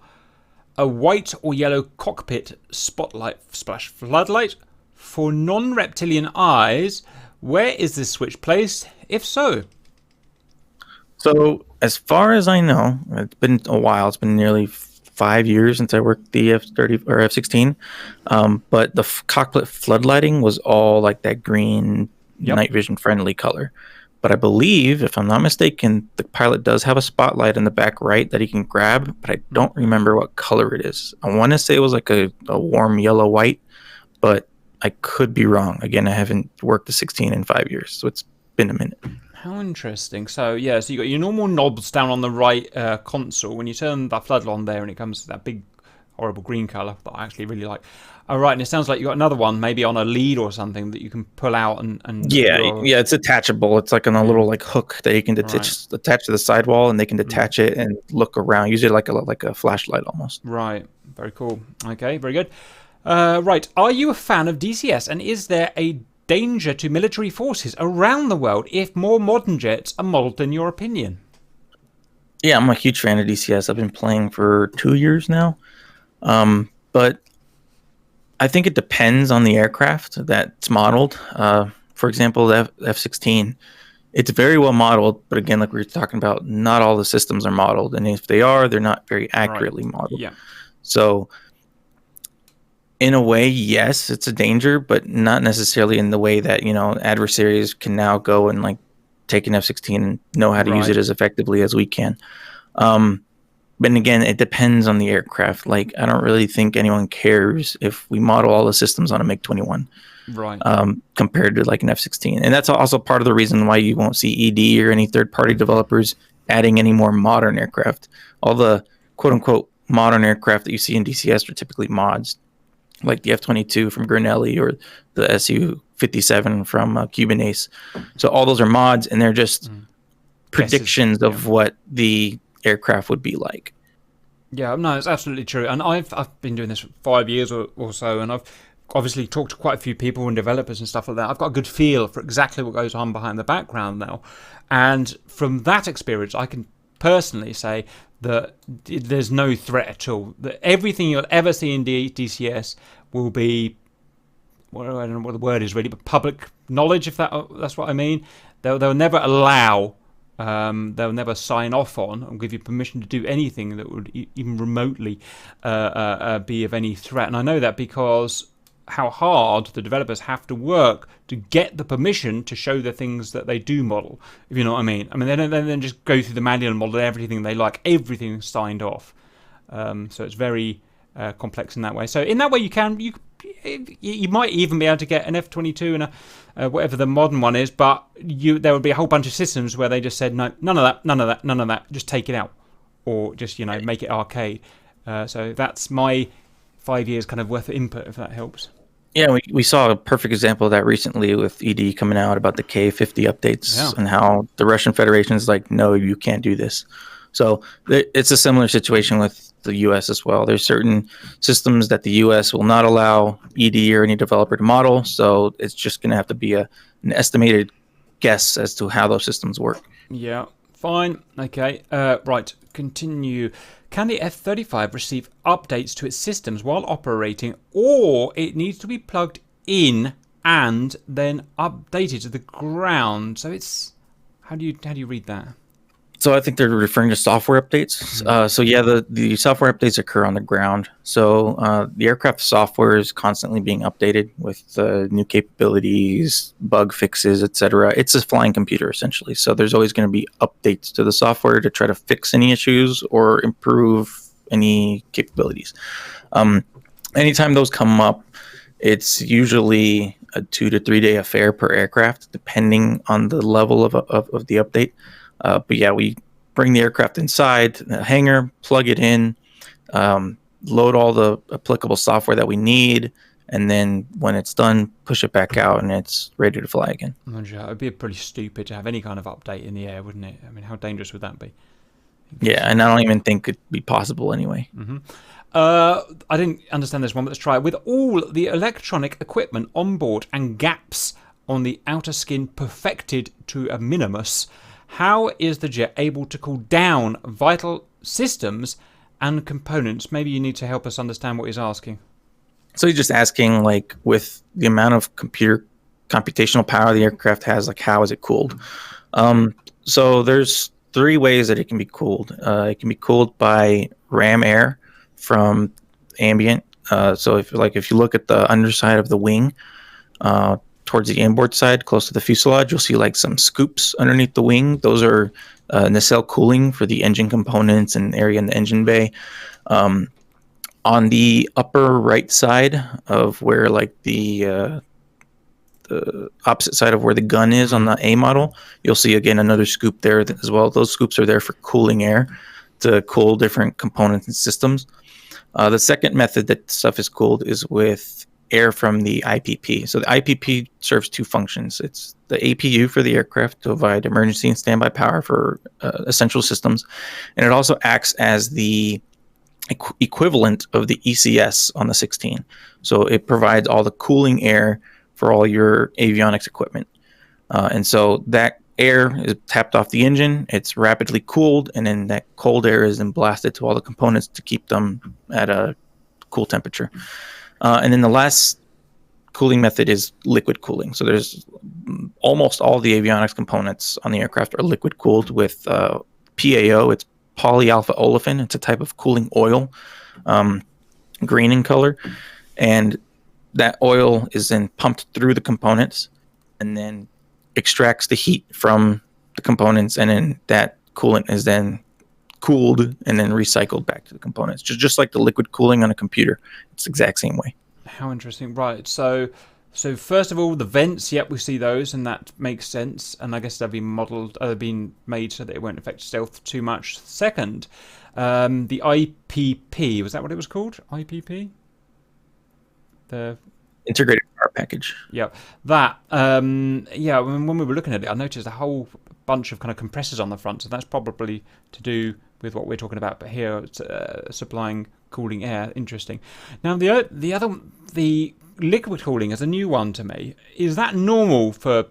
a white or yellow cockpit spotlight splash floodlight for non-reptilian eyes? Where is this switch placed, if so? So, as far as I know, it's been a while. It's been nearly 5 years since I worked the F-30 or F-16. But the cockpit floodlighting was all like that green, night vision friendly color. But I believe, if I'm not mistaken, the pilot does have a spotlight in the back right that he can grab, but I don't remember what color it is. I want to say it was like a warm yellow white, but I could be wrong. Again, I haven't worked the 16 in 5 years, so it's been a minute. How interesting. So you got your normal knobs down on the right console. When you turn that floodlight on there, and it comes to that big, horrible green color that I actually really like. All right, and it sounds like you got another one, maybe on a lead or something, that you can pull out and it's attachable. It's like on a little hook that you can attach to the sidewall, and they can detach it and look around. Use it like a flashlight almost. Right. Very cool. Okay. Very good. Right. Are you a fan of DCS, and is there a danger to military forces around the world if more modern jets are modeled in your opinion? Yeah, I'm a huge fan of DCS. I've been playing for 2 years now, but I think it depends on the aircraft that's modeled. For example, the F-16, it's very well modeled, but again, like we were talking about, not all the systems are modeled, and if they are, they're not very accurately modeled. Yeah. So in a way, yes, it's a danger, but not necessarily in the way that, adversaries can now go and like take an F-16 and know how to use Right. it as effectively as we can. But again, it depends on the aircraft. Like, I don't really think anyone cares if we model all the systems on a MiG-21 Right. compared to like an F-16. And that's also part of the reason why you won't see ED or any third-party developers adding any more modern aircraft. All the quote-unquote modern aircraft that you see in DCS are typically mods, like the F-22 from Granelli or the Su-57 from Cuban Ace. So all those are mods, and they're just predictions of what the aircraft would be like. Yeah, no, it's absolutely true. And I've been doing this for 5 years or so, and I've obviously talked to quite a few people and developers and stuff like that. I've got a good feel for exactly what goes on behind the background now. And from that experience, I can personally say that there's no threat at all. That everything you'll ever see in DCS will be, well, I don't know what the word is really, but public knowledge, if that's what I mean. They'll never allow, they'll never sign off on and give you permission to do anything that would even remotely be of any threat. And I know that because how hard the developers have to work to get the permission to show the things that they do model, if you know what I mean. I mean, they don't then just go through the manual and model everything they like. Everything's signed off. So it's very complex in that way. So in that way, you might even be able to get an F-22 and a whatever the modern one is, but there would be a whole bunch of systems where they just said no, none of that, just take it out, or just make it arcade. So that's my 5 years kind of worth of input, if that helps. Yeah, we saw a perfect example of that recently with ED coming out about the K-50 updates and how the Russian Federation is like, no, you can't do this. So it's a similar situation with the U.S. as well. There's certain systems that the U.S. will not allow ED or any developer to model, so it's just going to have to be an estimated guess as to how those systems work. Yeah, fine. Okay, right, continue. Can the F-35 receive updates to its systems while operating, or it needs to be plugged in and then updated to the ground? So it's how do you read that? So I think they're referring to software updates. So yeah, the software updates occur on the ground. So the aircraft software is constantly being updated with new capabilities, bug fixes, etc. It's a flying computer essentially. So there's always going to be updates to the software to try to fix any issues or improve any capabilities. Anytime those come up, it's usually a 2 to 3 day affair per aircraft, depending on the level of the update. But yeah, we bring the aircraft inside the hangar, plug it in, load all the applicable software that we need, and then when it's done, push it back out and it's ready to fly again. It would be pretty stupid to have any kind of update in the air, wouldn't it? I mean, how dangerous would that be? Yeah, and I don't even think it'd be possible anyway. Mm-hmm. I didn't understand this one, but let's try it. With all the electronic equipment on board and gaps on the outer skin perfected to a minimus, how is the jet able to cool down vital systems and components? Maybe you need to help us understand what he's asking. So he's just asking, like, with the amount of computational power the aircraft has, like, how is it cooled? So there's 3 ways that it can be cooled. It can be cooled by ram air from ambient. So if you look at the underside of the wing, towards the inboard side, close to the fuselage, you'll see like some scoops underneath the wing. Those are nacelle cooling for the engine components and area in the engine bay. On the upper right side of where like the opposite side of where the gun is on the A model, you'll see again another scoop there as well. Those scoops are there for cooling air to cool different components and systems. The second method that stuff is cooled is with air from the IPP. So the IPP serves 2 functions. It's the APU for the aircraft to provide emergency and standby power for essential systems. And it also acts as the equivalent of the ECS on the 16. So it provides all the cooling air for all your avionics equipment. And so that air is tapped off the engine, it's rapidly cooled, and then that cold air is then blasted to all the components to keep them at a cool temperature. And then the last cooling method is liquid cooling. So there's almost all the avionics components on the aircraft are liquid cooled with PAO. It's polyalpha olefin. It's a type of cooling oil. green in color, and that oil is then pumped through the components and then extracts the heat from the components, and then that coolant is then cooled and then recycled back to the components, just like the liquid cooling on a computer. It's the exact same way. How interesting. Right. So first of all, the vents. Yep, we see those, and that makes sense. And I guess they've been modeled, been made so that it won't affect stealth too much. Second, the IPP. Was that what it was called? IPP. The Integrated power package. Yeah, that. Yeah, when we were looking at it, I noticed a whole bunch of kind of compressors on the front, so that's probably to do with what we're talking about. But here, it's supplying cooling air. Interesting. Now, the liquid cooling is a new one to me. Is that normal for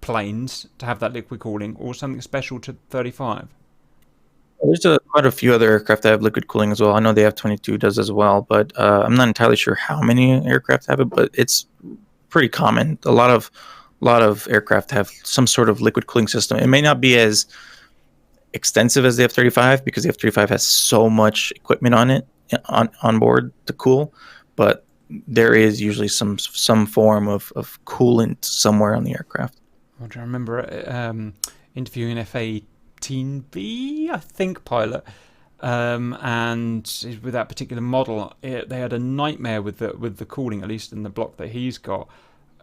planes to have that liquid cooling, or something special to 35? There's quite a few other aircraft that have liquid cooling as well. I know the F-22 does as well, but I'm not entirely sure how many aircraft have it, but it's pretty common. A lot of aircraft have some sort of liquid cooling system. It may not be as extensive as the F-35 because the F-35 has so much equipment on it on board to cool, but there is usually some form of coolant somewhere on the aircraft. I remember interviewing an F-18B, I think, pilot, and with that particular model, they had a nightmare with the cooling, at least in the block that he's got.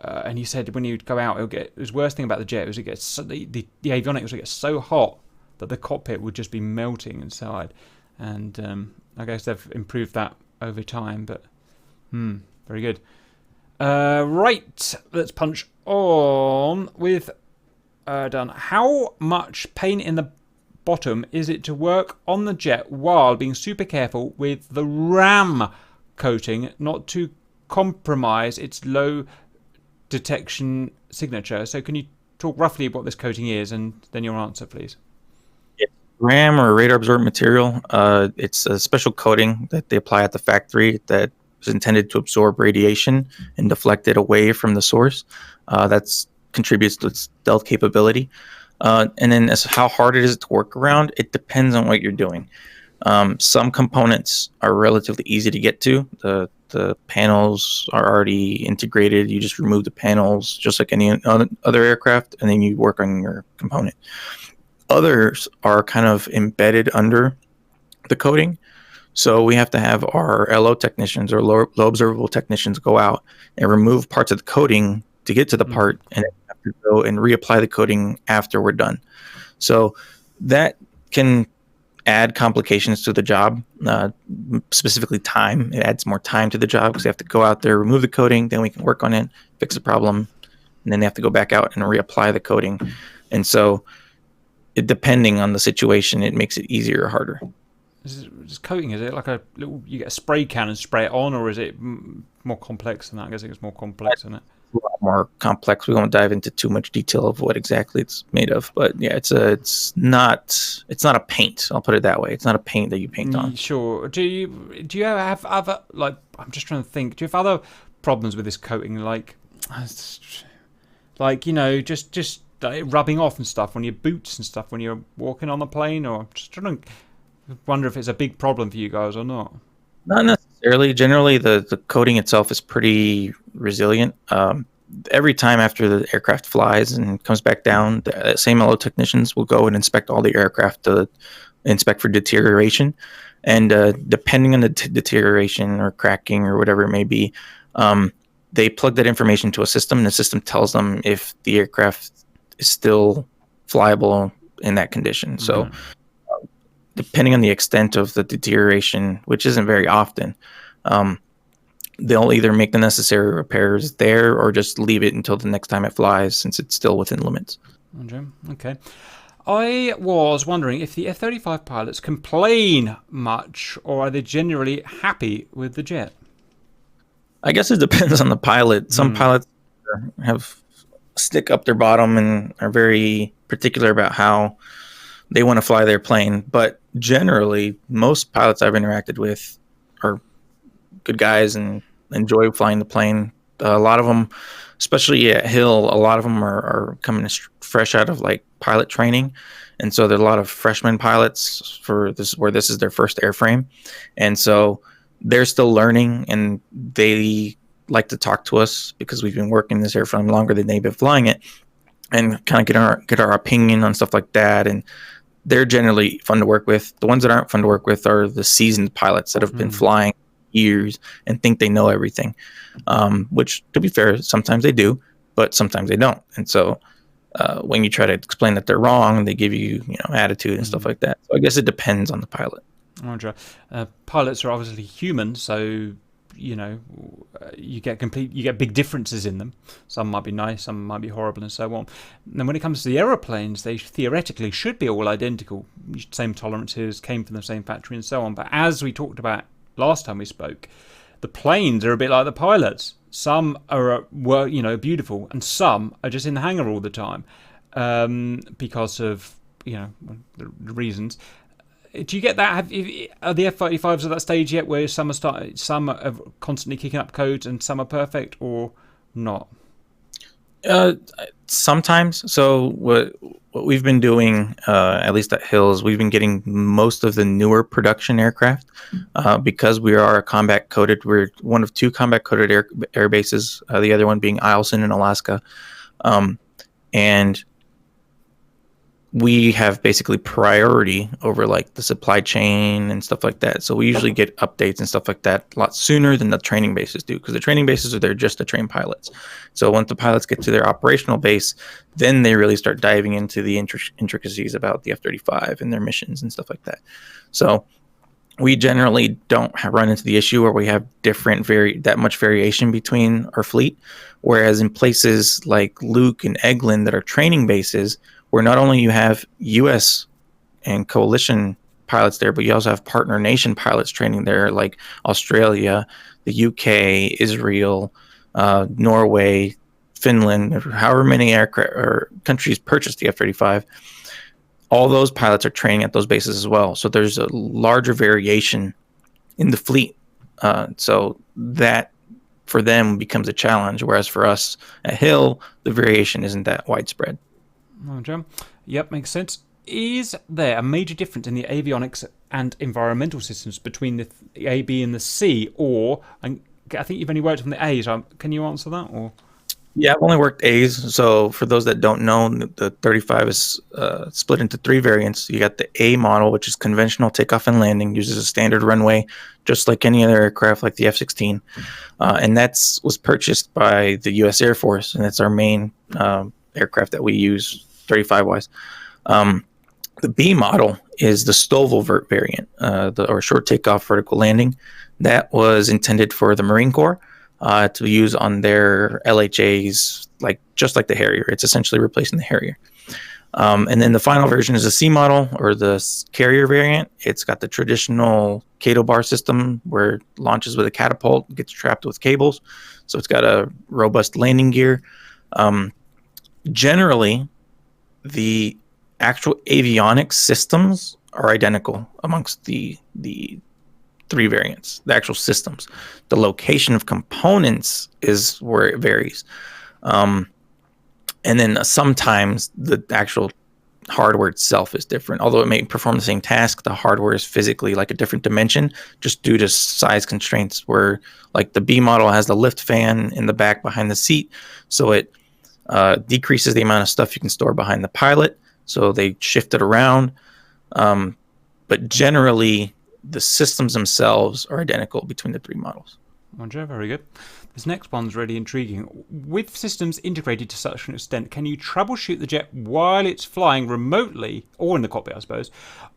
And he said when you'd go out, the worst thing about the jet was the avionics would get so hot that the cockpit would just be melting inside. And I guess they've improved that over time, but very good. Right, let's punch on with done. How much paint in the bottom is it to work on the jet while being super careful with the RAM coating not to compromise its low detection signature? So can you talk roughly what this coating is, and then your answer, please? RAM, or radar absorbent material, it's a special coating that they apply at the factory that is intended to absorb radiation and deflect it away from the source. That's contributes to its stealth capability. And then as how hard it is to work around, it depends on what you're doing. Some components are relatively easy to get to. The panels are already integrated. You just remove the panels just like any other aircraft, and then you work on your component. Others are kind of embedded under the coating. So we have to have our LO technicians or low observable technicians go out and remove parts of the coating to get to the part, and have to go and reapply the coating after we're done. So that can add complications to the job, specifically time. It adds more time to the job because they have to go out there, remove the coating, then we can work on it, fix the problem, and then they have to go back out and reapply the coating. And so depending on the situation, it makes it easier or harder. Is coating, is it like a little, you get a spray can and spray it on, or is it more complex than that? I guess it's more complex than it. A lot more complex. We won't dive into too much detail of what exactly it's made of, but yeah, it's not a paint. I'll put it that way. It's not a paint that you paint on. Sure. Do you have other, like, I'm just trying to think. Do you have other problems with this coating, like just rubbing off and stuff on your boots and stuff when you're walking on the plane? Or I'm just trying to wonder if it's a big problem for you guys or not. Not necessarily. Generally, the coating itself is pretty resilient. Every time after the aircraft flies and comes back down, the same LO technicians will go and inspect all the aircraft to inspect for deterioration. And depending on the deterioration or cracking or whatever it may be, they plug that information to a system, and the system tells them if the aircraft is still flyable in that condition. So depending on the extent of the deterioration, which isn't very often, they'll either make the necessary repairs there or just leave it until the next time it flies, since it's still within limits. Okay. I was wondering if the F-35 pilots complain much, or are they generally happy with the jet? I guess it depends on the pilot. Some pilots have stick up their bottom and are very particular about how they want to fly their plane. But generally, most pilots I've interacted with are good guys and enjoy flying the plane. A lot of them, especially at Hill, a lot of them are coming fresh out of like pilot training. And so there's a lot of freshman pilots for this, where this is their first airframe. And so they're still learning, and they like to talk to us because we've been working this airframe longer than they've been flying it, and kind of get our opinion on stuff like that. And they're generally fun to work with. The ones that aren't fun to work with are the seasoned pilots that have been flying years and think they know everything, which, to be fair, sometimes they do, but sometimes they don't. And so when you try to explain that they're wrong, they give you, attitude and stuff like that. So I guess it depends on the pilot. Roger. Pilots are obviously human, so you get big differences in them. Some might be nice, some might be horrible, and so on. And then when it comes to the aeroplanes, they theoretically should be all identical. Same tolerances, came from the same factory, and so on. But as we talked about last time we spoke, the planes are a bit like the pilots. Some are beautiful, and some are just in the hangar all the time because of the reasons. Do you get that? Are the F-35s at that stage yet, where some are constantly kicking up codes and some are perfect, or not? Sometimes. So what we've been doing, at least at Hills, we've been getting most of the newer production aircraft because we are a combat coded. We're one of two combat coded air bases. The other one being Eielson in Alaska, and we have basically priority over like the supply chain and stuff like that. So we usually get updates and stuff like that a lot sooner than the training bases do, because the training bases are there just to train pilots. So once the pilots get to their operational base, then they really start diving into the intricacies about the F-35 and their missions and stuff like that. So we generally don't run into the issue where we have that much variation between our fleet. Whereas in places like Luke and Eglin that are training bases, where not only you have U.S. and coalition pilots there, but you also have partner nation pilots training there, like Australia, the UK, Israel, Norway, Finland, or however many aircraft or countries purchased the F-35. All those pilots are training at those bases as well. So there's a larger variation in the fleet. So that for them becomes a challenge, whereas for us at Hill, the variation isn't that widespread. Yep, makes sense. Is there a major difference in the avionics and environmental systems between the A, B, and the C? Or, I think you've only worked on the A, so can you answer that? Or yeah, I've only worked A's. So for those that don't know, the 35 is split into three variants. You got the A model, which is conventional takeoff and landing, uses a standard runway, just like any other aircraft, like the F-16. And was purchased by the U.S. Air Force, and it's our main aircraft that we use 35-wise. The B model is the Stovall variant, or short takeoff vertical landing. That was intended for the Marine Corps to use on their LHAs, just like the Harrier. It's essentially replacing the Harrier. And then the final version is the C model, or the carrier variant. It's got the traditional Cato bar system where it launches with a catapult, gets trapped with cables. So it's got a robust landing gear. Generally, the actual avionics systems are identical amongst the three variants, the actual systems. The location of components is where it varies. And then sometimes the actual hardware itself is different. Although it may perform the same task, the hardware is physically like a different dimension just due to size constraints, where like the B model has the lift fan in the back behind the seat. So it decreases the amount of stuff you can store behind the pilot, so they shift it around. But generally, the systems themselves are identical between the three models. Roger, very good. This next one's really intriguing. With systems integrated to such an extent, can you troubleshoot the jet while it's flying remotely, or in the cockpit, I suppose,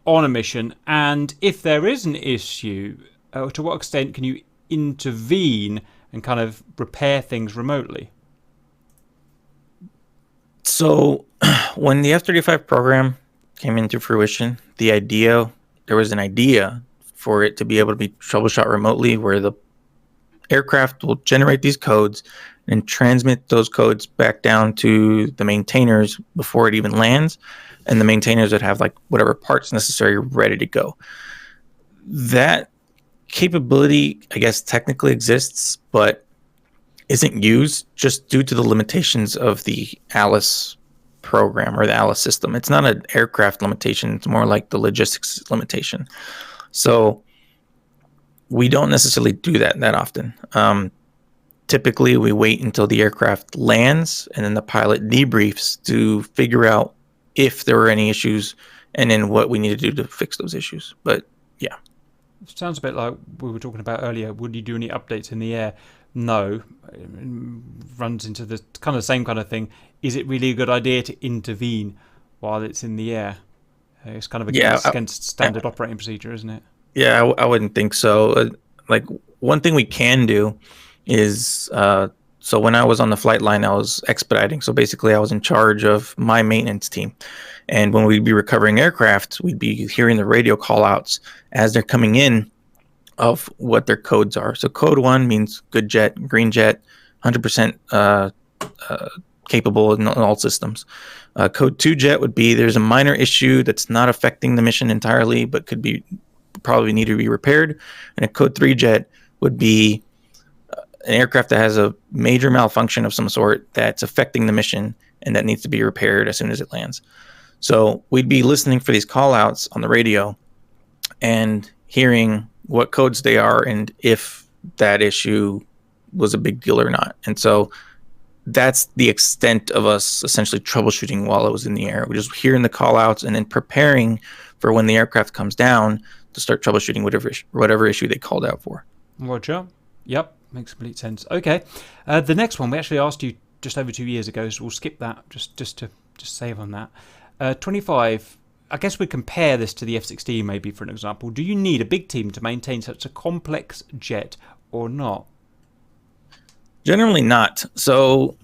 on a mission? And if there is an issue, to what extent can you intervene and kind of repair things remotely? So when the F-35 program came into fruition, there was an idea for it to be able to be troubleshot remotely, where the aircraft will generate these codes and transmit those codes back down to the maintainers before it even lands, and the maintainers would have like whatever parts necessary ready to go. That capability, I guess, technically exists, but isn't used just due to the limitations of the Alice program or the Alice system. It's not an aircraft limitation. It's more like the logistics limitation. So We don't necessarily do that often. Typically, we wait until the aircraft lands, and then the pilot debriefs to figure out if there were any issues, and then what we need to do to fix those issues. But yeah. Sounds a bit like we were talking about earlier. Would you do any updates in the air? No. It runs into the kind of same kind of thing. Is it really a good idea to intervene while it's in the air? It's kind of against standard operating procedure, isn't it? Yeah, I wouldn't think so. Like, one thing we can do is, so when I was on the flight line, I was expediting. So basically, I was in charge of my maintenance team. And when we'd be recovering aircraft, we'd be hearing the radio call outs as they're coming in of what their codes are. So code 1 means good jet, green jet, 100% capable in all systems. Code 2 jet would be there's a minor issue that's not affecting the mission entirely, but could be probably need to be repaired. And a code 3 jet would be an aircraft that has a major malfunction of some sort that's affecting the mission and that needs to be repaired as soon as it lands. So we'd be listening for these call outs on the radio and hearing what codes they are and if that issue was a big deal or not. And so that's the extent of us essentially troubleshooting while it was in the air. We're just hearing the call outs and then preparing for when the aircraft comes down to start troubleshooting whatever issue they called out for. Roger. Yep, makes complete sense. Okay. The next one we actually asked you just over 2 years ago, so we'll skip that just to save on that. 25. I guess we compare this to the F-16 maybe for an example. Do you need a big team to maintain such a complex jet or not? Generally not. So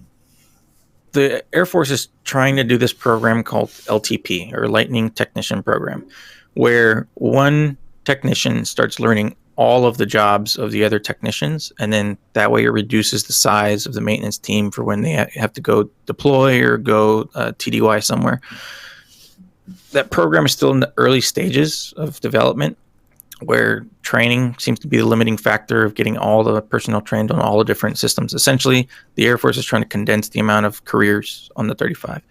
the Air Force is trying to do this program called LTP, or Lightning Technician Program, where one technician starts learning all of the jobs of the other technicians, and then that way it reduces the size of the maintenance team for when they have to go deploy or go TDY somewhere. That program is still in the early stages of development, where training seems to be the limiting factor of getting all the personnel trained on all the different systems. Essentially, the Air Force is trying to condense the amount of careers on the 35.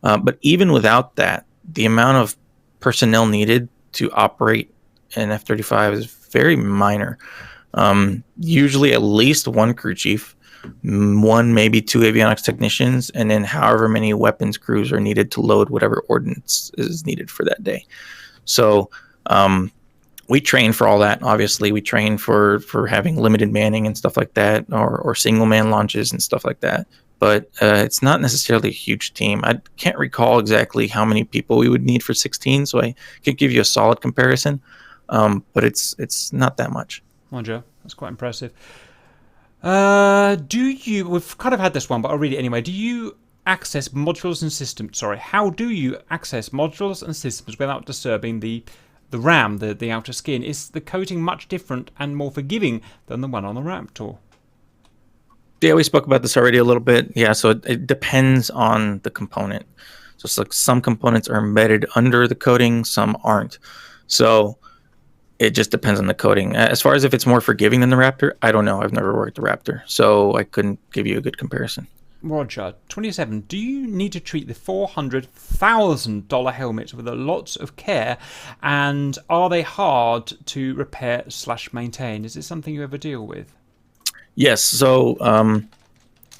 But even without that, the amount of personnel needed to operate an F-35 is very minor. Usually at least one crew chief, one, maybe two avionics technicians, and then however many weapons crews are needed to load whatever ordnance is needed for that day. So we train for all that. Obviously, we train for having limited manning and stuff like that, or single man launches and stuff like that. But it's not necessarily a huge team. I can't recall exactly how many people we would need for 16, so I can't give you a solid comparison. But it's not that much. Roger, that's quite impressive. We've kind of had this one, but I'll read it anyway. Do you access modules and systems? How do you access modules and systems without disturbing the RAM, the outer skin? Is the coating much different and more forgiving than the one on the Raptor? Yeah, we spoke about this already a little bit. Yeah, so it depends on the component. So it's like some components are embedded under the coating, some aren't. So it just depends on the coating. As far as if it's more forgiving than the Raptor, I don't know. I've never worked the Raptor, so I couldn't give you a good comparison. Roger. 27. Do you need to treat the $400,000 helmets with lots of care, and are they hard to repair/maintain? Is this something you ever deal with? Yes. So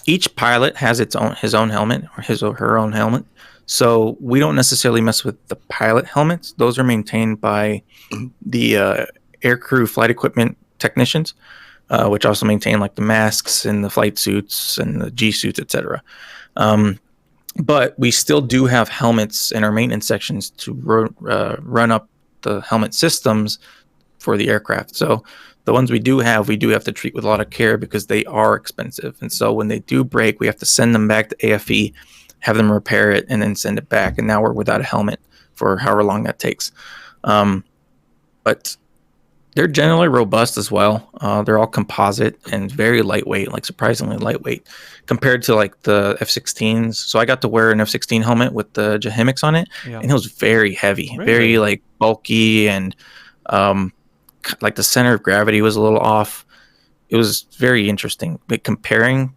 each pilot has his own helmet, or his or her own helmet. So we don't necessarily mess with the pilot helmets. Those are maintained by the aircrew flight equipment technicians, which also maintain like the masks and the flight suits and the G suits, etc. But we still do have helmets in our maintenance sections to run up the helmet systems for the aircraft. So the ones we do have to treat with a lot of care because they are expensive. And so when they do break, we have to send them back to AFE, have them repair it, and then send it back. And now we're without a helmet for however long that takes. But they're generally robust as well. They're all composite and very lightweight, like surprisingly lightweight compared to like the F-16s. So I got to wear an F-16 helmet with the Jahimics on it, and it was very heavy, really? Very like bulky, and like the center of gravity was a little off. It was very interesting. But compared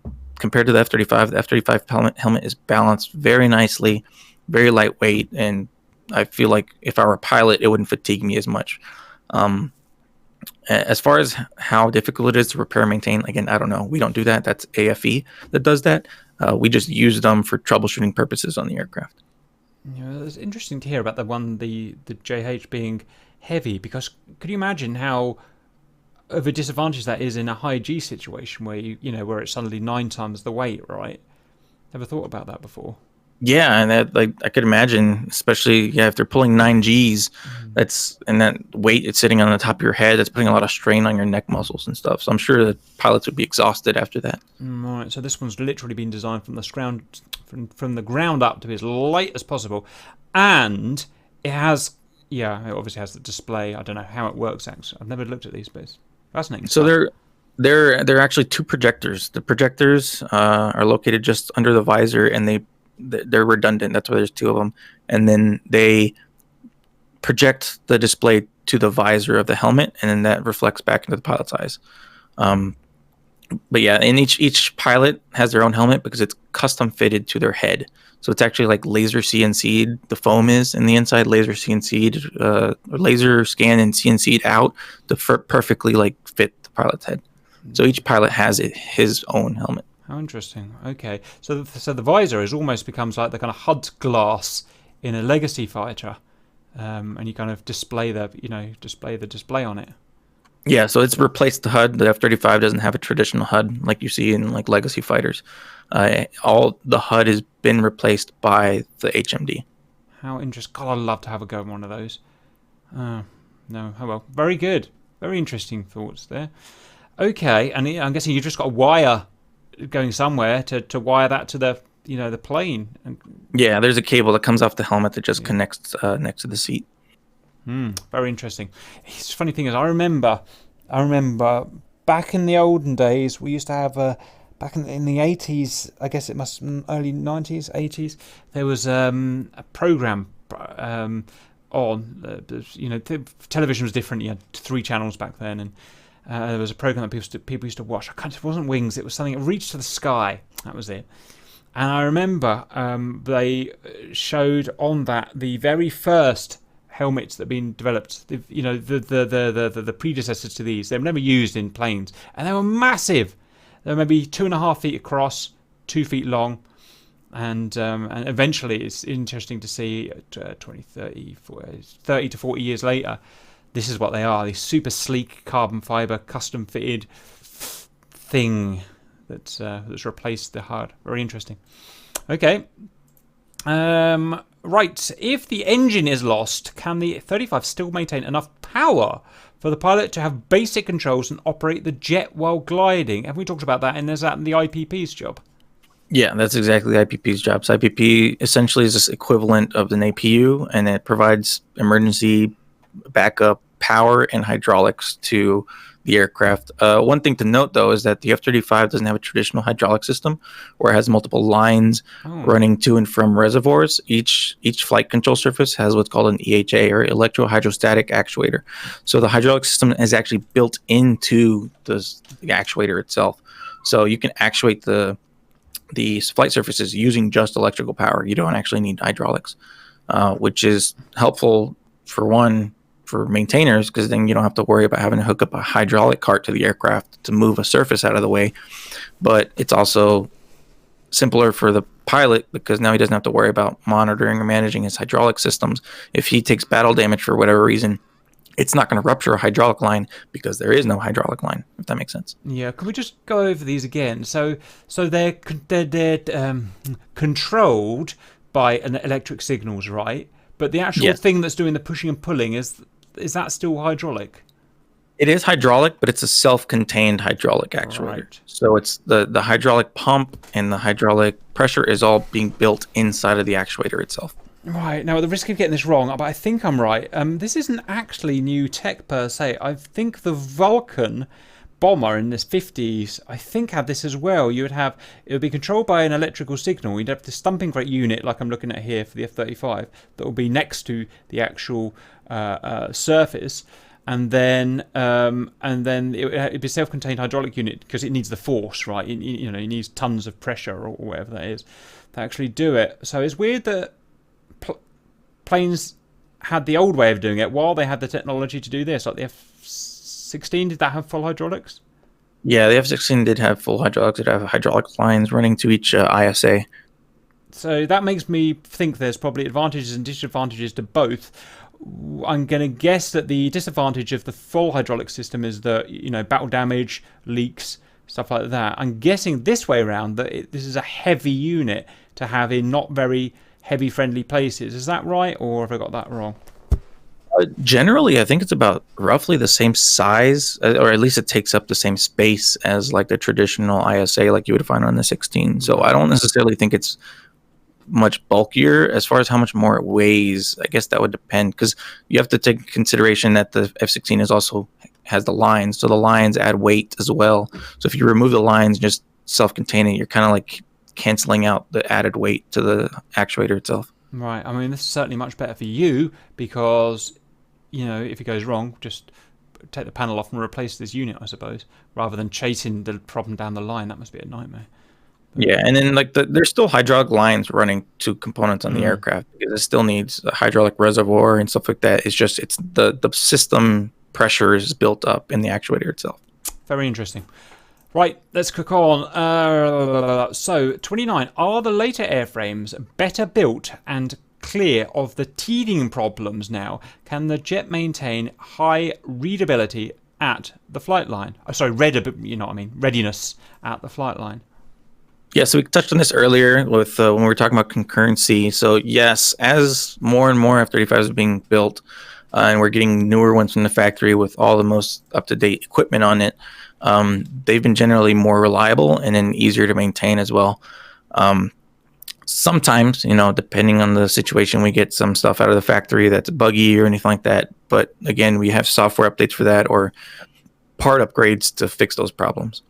to the F-35, the F-35 helmet is balanced very nicely, very lightweight, and I feel like if I were a pilot, it wouldn't fatigue me as much. As far as how difficult it is to repair and maintain, again, I don't know. We don't do that. That's AFE that does that. We just use them for troubleshooting purposes on the aircraft. It's interesting to hear about the JH being heavy, because could you imagine how of a disadvantage that is in a high G situation where where it's suddenly 9 times the weight, right? Never thought about that before. Yeah, and that, like, I could imagine, especially, yeah, if they're pulling 9 Gs, and that weight it's sitting on the top of your head, that's putting a lot of strain on your neck muscles and stuff. So I'm sure that pilots would be exhausted after that. Right, so this one's literally been designed from the ground up to be as light as possible, and it has, yeah, it obviously has the display. I don't know how it works actually. I've never looked at these bits. Fascinating So stuff. they're actually two projectors. The projectors are located just under the visor, and they're redundant. That's why there's two of them, and then they project the display to the visor of the helmet, and then that reflects back into the pilot's eyes. Um, but yeah, and each pilot has their own helmet because it's custom fitted to their head. So it's actually like laser CNC'd. The foam is in the inside, laser CNC'd, laser scan and CNC'd out to perfectly like fit the pilot's head. So each pilot has his own helmet. How interesting. Okay, so the visor almost becomes like the kind of HUD glass in a legacy fighter, and you kind of display the display on it. Yeah, so it's replaced the HUD. The F-35 doesn't have a traditional HUD like you see in like legacy fighters. All the HUD has been replaced by the HMD. How interesting. God, I'd love to have a go at one of those. No, oh well. Very good. Very interesting thoughts there. Okay, and I'm guessing you just got a wire going somewhere to wire that to the plane. Yeah, there's a cable that comes off the helmet that just connects next to the seat. Very interesting. The funny thing is, I remember back in the olden days, we used to have back in the 80s, I guess it must early 90s, 80s, there was a program on, television was different. You had 3 channels back then, and there was a program that people used to watch. It wasn't Wings, it was something that reached to the sky. That was it. And I remember they showed on that the very first helmets that have been developed, the predecessors to these. They were never used in planes, and they were massive. They were maybe 2.5 feet across, 2 feet long, and eventually it's interesting to see 20, 30, 40, 30 to 40 years later, this is what they are, these super sleek carbon fiber custom fitted thing that's replaced the HUD. Very interesting. Okay. Right, if the engine is lost, can the 35 still maintain enough power for the pilot to have basic controls and operate the jet while gliding? Have we talked about that? And is that the IPP's job? Yeah, that's exactly the IPP's job. So IPP essentially is this equivalent of an APU, and it provides emergency backup power and hydraulics to the aircraft. One thing to note, though, is that the F-35 doesn't have a traditional hydraulic system where it has multiple lines running to and from reservoirs. Each flight control surface has what's called an EHA, or Electro Hydrostatic Actuator. So the hydraulic system is actually built into the actuator itself. So you can actuate the flight surfaces using just electrical power. You don't actually need hydraulics, which is helpful for maintainers, because then you don't have to worry about having to hook up a hydraulic cart to the aircraft to move a surface out of the way. But it's also simpler for the pilot, because now he doesn't have to worry about monitoring or managing his hydraulic systems. If he takes battle damage for whatever reason, it's not going to rupture a hydraulic line because there is no hydraulic line, if that makes sense. Yeah, can we just go over these again? So they're controlled by an electric signals, right? But the actual thing that's doing the pushing and pulling, is that still hydraulic? It is hydraulic, but it's a self-contained hydraulic actuator. Right. So it's the hydraulic pump and the hydraulic pressure is all being built inside of the actuator itself. Right, now at the risk of getting this wrong, but I think I'm right. This isn't actually new tech per se. I think the Vulcan bomber in the 50s, I think, had this as well. It would be controlled by an electrical signal. You'd have the stumping crate unit, like I'm looking at here for the F-35, that will be next to the actual surface, and then it'd be a self-contained hydraulic unit, because it needs the force, right? It needs tons of pressure or whatever that is to actually do it. So it's weird that planes had the old way of doing it while they had the technology to do this, like the F-16, did that have full hydraulics? Yeah, the F-16 did have full hydraulics. It have hydraulic lines running to each ISA. So that makes me think there's probably advantages and disadvantages to both. I'm going to guess that the disadvantage of the full hydraulic system is that, battle damage, leaks, stuff like that. I'm guessing this way around that this is a heavy unit to have in not very heavy friendly places. Is that right, or have I got that wrong? Generally, I think it's about roughly the same size, or at least it takes up the same space as like the traditional ISA like you would find on the 16. So I don't necessarily think it's much bulkier. As far as how much more it weighs, I guess that would depend, because you have to take into consideration that the F-16 is also has the lines, so the lines add weight as well. So if you remove the lines, just self-containing, you're kind of like canceling out the added weight to the actuator itself. Right. I mean, this is certainly much better for you because, if it goes wrong, just take the panel off and replace this unit, I suppose, rather than chasing the problem down the line. That must be a nightmare. Yeah, and then like there's still hydraulic lines running to components on the aircraft because it still needs a hydraulic reservoir and stuff like that. It's just the system pressure is built up in the actuator itself. Very interesting. Right, let's click on. So 29. Are the later airframes better built and clear of the teething problems now? Can the jet maintain high readability at the flight line? Readiness at the flight line. Yeah, so we touched on this earlier with when we were talking about concurrency. So yes, as more and more F-35s are being built, and we're getting newer ones from the factory with all the most up-to-date equipment on it, they've been generally more reliable and then easier to maintain as well. Sometimes, depending on the situation, we get some stuff out of the factory that's buggy or anything like that. But again, we have software updates for that or part upgrades to fix those problems.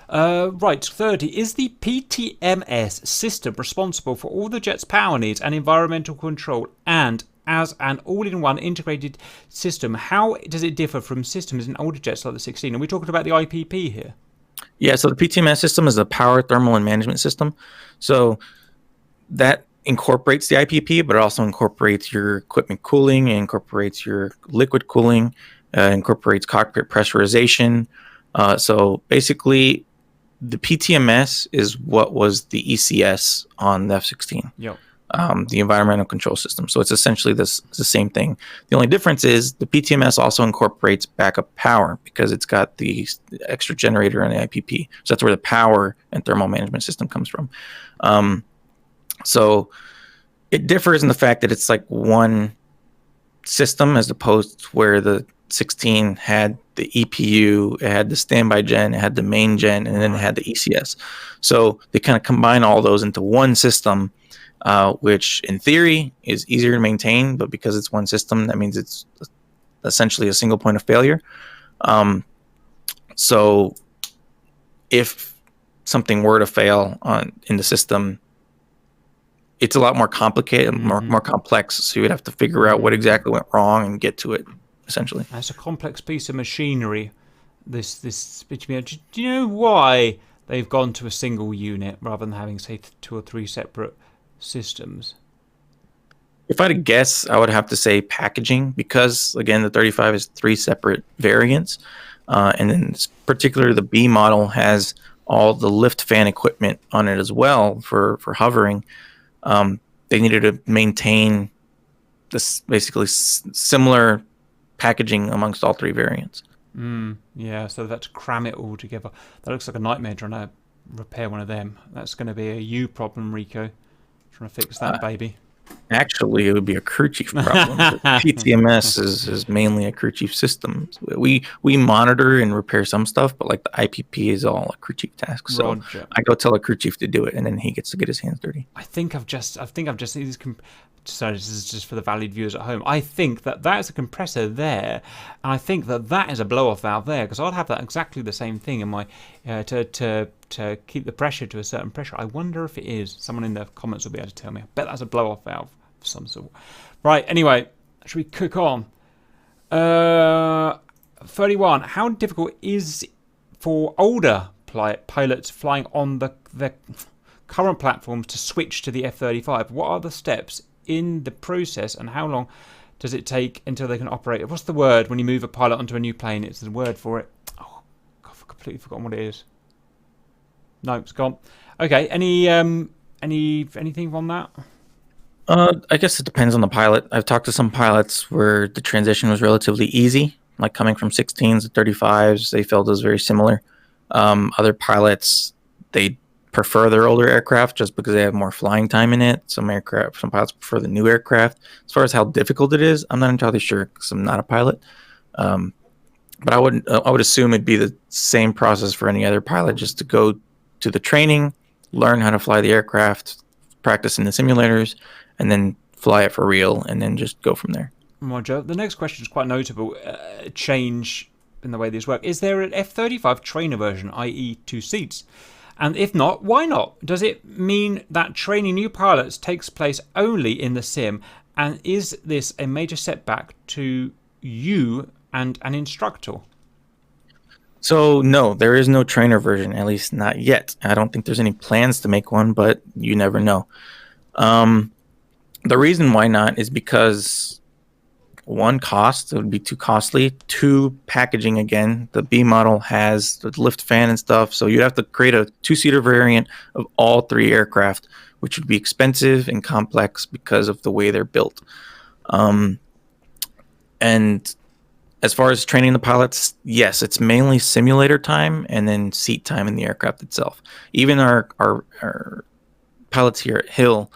Right, 30. Is the PTMS system responsible for all the jet's power needs and environmental control? And as an all-in-one integrated system, how does it differ from systems in older jets like the 16? Are we talking about the IPP here? Yeah, so the PTMS system is a power, thermal, and management system. So that incorporates the IPP, but it also incorporates your equipment cooling, incorporates your liquid cooling, incorporates cockpit pressurization. So basically, the PTMS is what was the ECS on the F-16. Yep. The environmental control system. So it's essentially the same thing. The only difference is the PTMS also incorporates backup power because it's got the extra generator in the IPP. So that's where the power and thermal management system comes from. So it differs in the fact that it's like one system as opposed to where the 16 had the EPU, it had the standby gen, it had the main gen, and then it had the ECS. So they kind of combine all those into one system, which in theory is easier to maintain, but because it's one system, that means it's essentially a single point of failure. So if something were to fail in the system, it's a lot more complicated, more complex. So you would have to figure out what exactly went wrong and get to it, essentially. That's a complex piece of machinery. This do you know why they've gone to a single unit rather than having, say, 2 or 3 separate systems? If I had to guess, I would have to say packaging, because again, the 35 is 3 separate variants, and then particularly the B model has all the lift fan equipment on it as well for hovering. They needed to maintain this basically similar packaging amongst all 3 variants. Yeah, so that's cram it all together. That looks like a nightmare trying to repair one of them. That's going to be a you problem, Rico. Trying to fix that baby. Actually, it would be a crew chief problem. PTMS is mainly a crew chief system. We monitor and repair some stuff, but like the IPP is all a crew chief task. So Roger. I go tell a crew chief to do it, and then he gets to get his hands dirty. I think I've just sorry, this is just for the valid viewers at home. I think that is a compressor there, and I think that is a blow-off valve there, because I'd have that exactly the same thing in my to keep the pressure to a certain pressure. I wonder if it is. Someone in the comments will be able to tell me. I bet that's a blow-off valve of some sort. Right. Anyway, should we cook on? 31. How difficult is for older pilots flying on the current platforms to switch to the F-35? What are the steps in the process, and how long does it take until they can operate it? What's the word when you move a pilot onto a new plane? It's the word for it. Oh, I've completely forgotten what it is. No, it's gone. Okay, anything on that? I guess it depends on the pilot. I've talked to some pilots where the transition was relatively easy, like coming from 16s to 35s. They felt it was very similar. Other pilots, they prefer their older aircraft just because they have more flying time in it. Some pilots prefer the new aircraft. As far as how difficult it is, I'm not entirely sure because I'm not a pilot. But I would assume it'd be the same process for any other pilot, just to go to the training, learn how to fly the aircraft, practice in the simulators, and then fly it for real, and then just go from there. Roger. The next question is quite notable. Change in the way these work. Is there an F-35 trainer version, i.e. 2 seats? And if not, why not? Does it mean that training new pilots takes place only in the sim? And is this a major setback to you and an instructor? So no, there is no trainer version, at least not yet. I don't think there's any plans to make one, but you never know. The reason why not is because, one, cost, it would be too costly. Two, packaging again. The B model has the lift fan and stuff, so you'd have to create a 2-seater variant of all 3 aircraft, which would be expensive and complex because of the way they're built. And as far as training the pilots, yes, it's mainly simulator time and then seat time in the aircraft itself. Even our pilots here at Hill,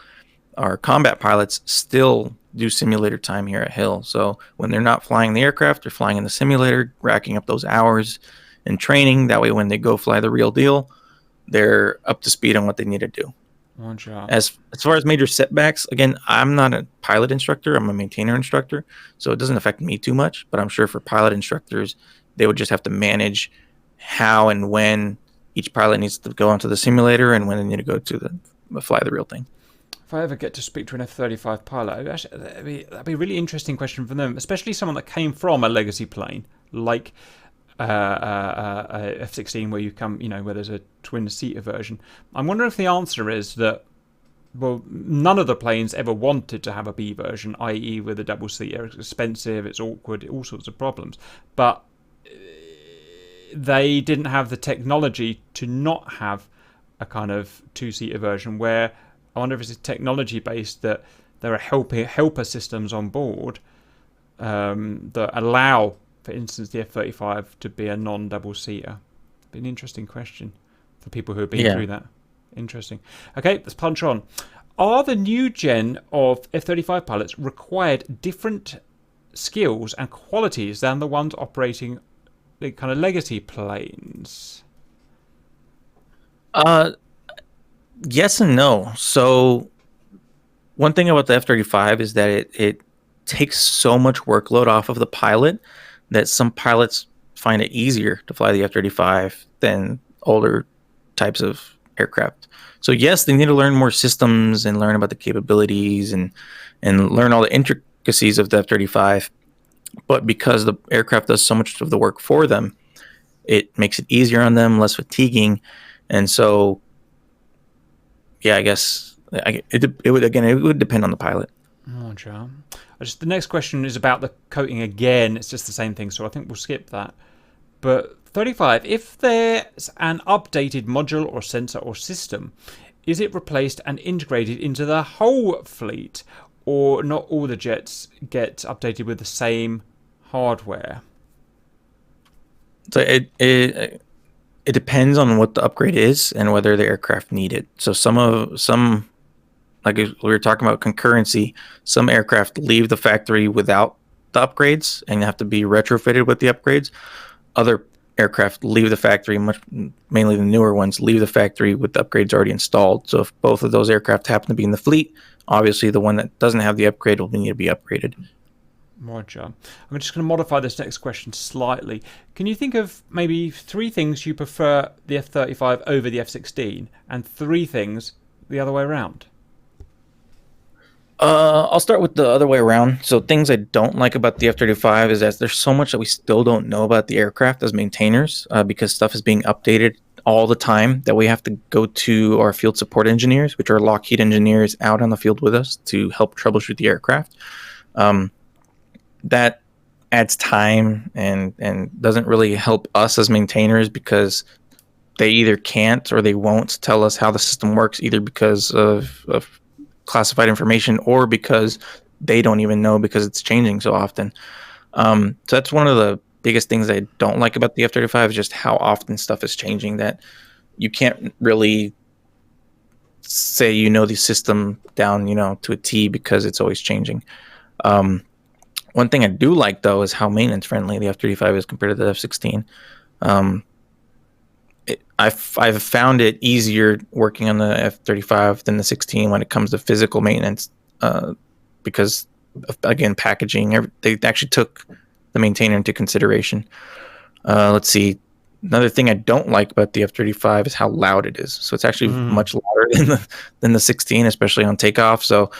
our combat pilots, still do simulator time here at Hill. So when they're not flying the aircraft, they're flying in the simulator, racking up those hours in training. That way, when they go fly the real deal, they're up to speed on what they need to do. One job. As far as major setbacks, again, I'm not a pilot instructor. I'm a maintainer instructor, so it doesn't affect me too much. But I'm sure for pilot instructors, they would just have to manage how and when each pilot needs to go onto the simulator and when they need to go to the fly the real thing. If I ever get to speak to an F-35 pilot, that'd be a really interesting question for them, especially someone that came from a legacy plane like a F-16, where you come, where there's a twin-seater version. I'm wondering if the answer is that, well, none of the planes ever wanted to have a B version, i.e. with a double-seater. It's expensive, it's awkward, all sorts of problems. But they didn't have the technology to not have a kind of 2-seater version, where I wonder if it's technology-based, that there are helper systems on board that allow, for instance, the F-35 to be a non-double-seater. Be an interesting question for people who have been through that. Interesting. Okay, let's punch on. Are the new gen of F-35 pilots required different skills and qualities than the ones operating the kind of legacy planes? Yes and no. So one thing about the F-35 is that it takes so much workload off of the pilot that some pilots find it easier to fly the F-35 than older types of aircraft. So yes, they need to learn more systems and learn about the capabilities and learn all the intricacies of the F-35. But because the aircraft does so much of the work for them, it makes it easier on them, less fatiguing. And so, yeah, I guess it would depend on the pilot. Oh, John. The next question is about the coating again. It's just the same thing, so I think we'll skip that. But 35, if there's an updated module or sensor or system, is it replaced and integrated into the whole fleet, or not all the jets get updated with the same hardware? So it depends on what the upgrade is and whether the aircraft need it. So some like we were talking about concurrency, some aircraft leave the factory without the upgrades and have to be retrofitted with the upgrades. Other aircraft leave the factory, mainly the newer ones, leave the factory with the upgrades already installed. So if both of those aircraft happen to be in the fleet, obviously the one that doesn't have the upgrade will need to be upgraded. Roger. I'm just going to modify this next question slightly. Can you think of maybe 3 things you prefer the F-35 over the F-16, and 3 things the other way around? I'll start with the other way around. So things I don't like about the F-35 is that there's so much that we still don't know about the aircraft as maintainers, because stuff is being updated all the time, that we have to go to our field support engineers, which are Lockheed engineers out on the field with us, to help troubleshoot the aircraft. that adds time and doesn't really help us as maintainers, because they either can't or they won't tell us how the system works, either because of classified information or because they don't even know because it's changing so often. So that's one of the biggest things I don't like about the F-35 is just how often stuff is changing, that you can't really say the system down to a T, because it's always changing. One thing I do like, though, is how maintenance friendly the F-35 is compared to the F-16. I've found it easier working on the F-35 than the 16 when it comes to physical maintenance, because again, packaging, they actually took the maintainer into consideration. Let's see. Another thing I don't like about the F-35 is how loud it is. So it's actually much louder than the 16, especially on takeoff. So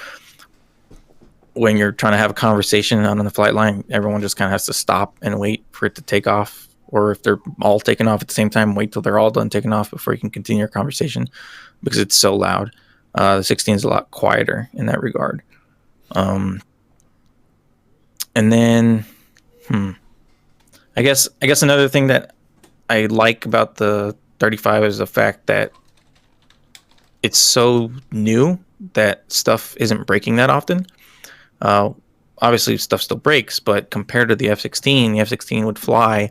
when you're trying to have a conversation out on the flight line, everyone just kind of has to stop and wait for it to take off. Or if they're all taking off at the same time, wait till they're all done taking off before you can continue your conversation, because it's so loud. The 16 is a lot quieter in that regard. And then, I guess another thing that I like about the 35 is the fact that it's so new that stuff isn't breaking that often. Obviously, stuff still breaks, but compared to the F-16, the F-16 would fly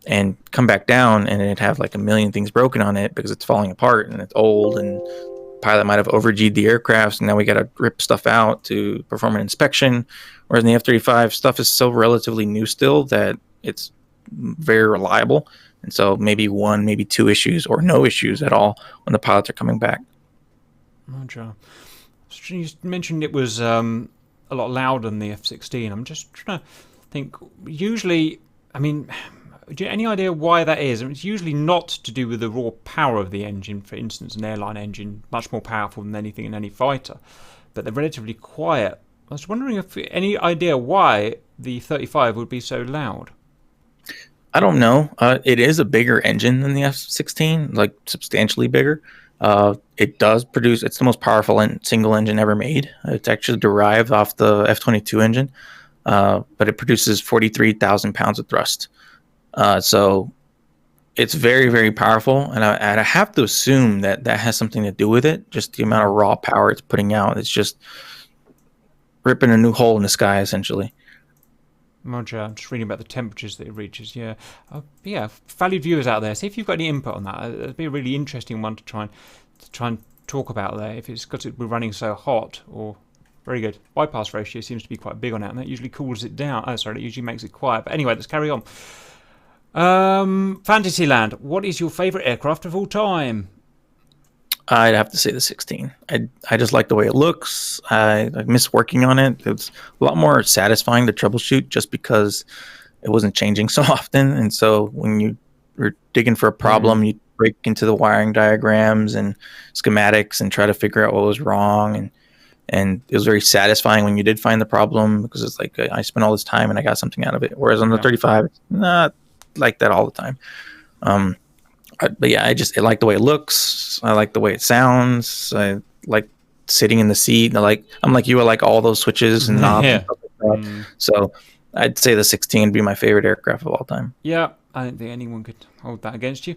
and come back down, and it'd have like a million things broken on it because it's falling apart and it's old, and pilot might have over-G'd the aircraft, and now we got to rip stuff out to perform an inspection. Whereas in the F-35, stuff is so relatively new still that it's very reliable. And so maybe one, maybe two issues or no issues at all when the pilots are coming back. Roger. You mentioned it was a lot louder than the F-16. I'm just trying to think. Usually, I mean, do you have any idea why that is? I mean, it's usually not to do with the raw power of the engine. For instance, an airline engine, much more powerful than anything in any fighter, but they're relatively quiet. I was wondering if any idea why the 35 would be so loud. I don't know. It is a bigger engine than the F-16, like substantially bigger. It does produce. It's the most powerful single engine ever made. It's actually derived off the F-22 engine, but it produces 43,000 pounds of thrust. So it's very, very powerful, and I have to assume that has something to do with it. Just the amount of raw power it's putting out. It's just ripping a new hole in the sky, essentially. Roger, I'm just reading about the temperatures that it reaches. Yeah, valued viewers out there, see if you've got any input on that. It'd be a really interesting one to try and talk about there. If it's got to be running so hot, or very good bypass ratio seems to be quite big on it, and that usually cools it down. It usually makes it quiet. But anyway, let's carry on. Fantasyland, what is your favourite aircraft of all time? I'd have to say the 16. I just like the way it looks. I miss working on it. It's a lot more satisfying to troubleshoot just because it wasn't changing so often. And so when you were digging for a problem, you break into the wiring diagrams and schematics and try to figure out what was wrong. And it was very satisfying when you did find the problem, because it's like I spent all this time and I got something out of it. Whereas on the 35, it's not like that all the time. But yeah, I like the way it looks. I like the way it sounds. I like sitting in the seat. I'm like you. I like all those switches and knobs. And stuff like that. So I'd say the 16 would be my favorite aircraft of all time. Yeah, I don't think anyone could hold that against you.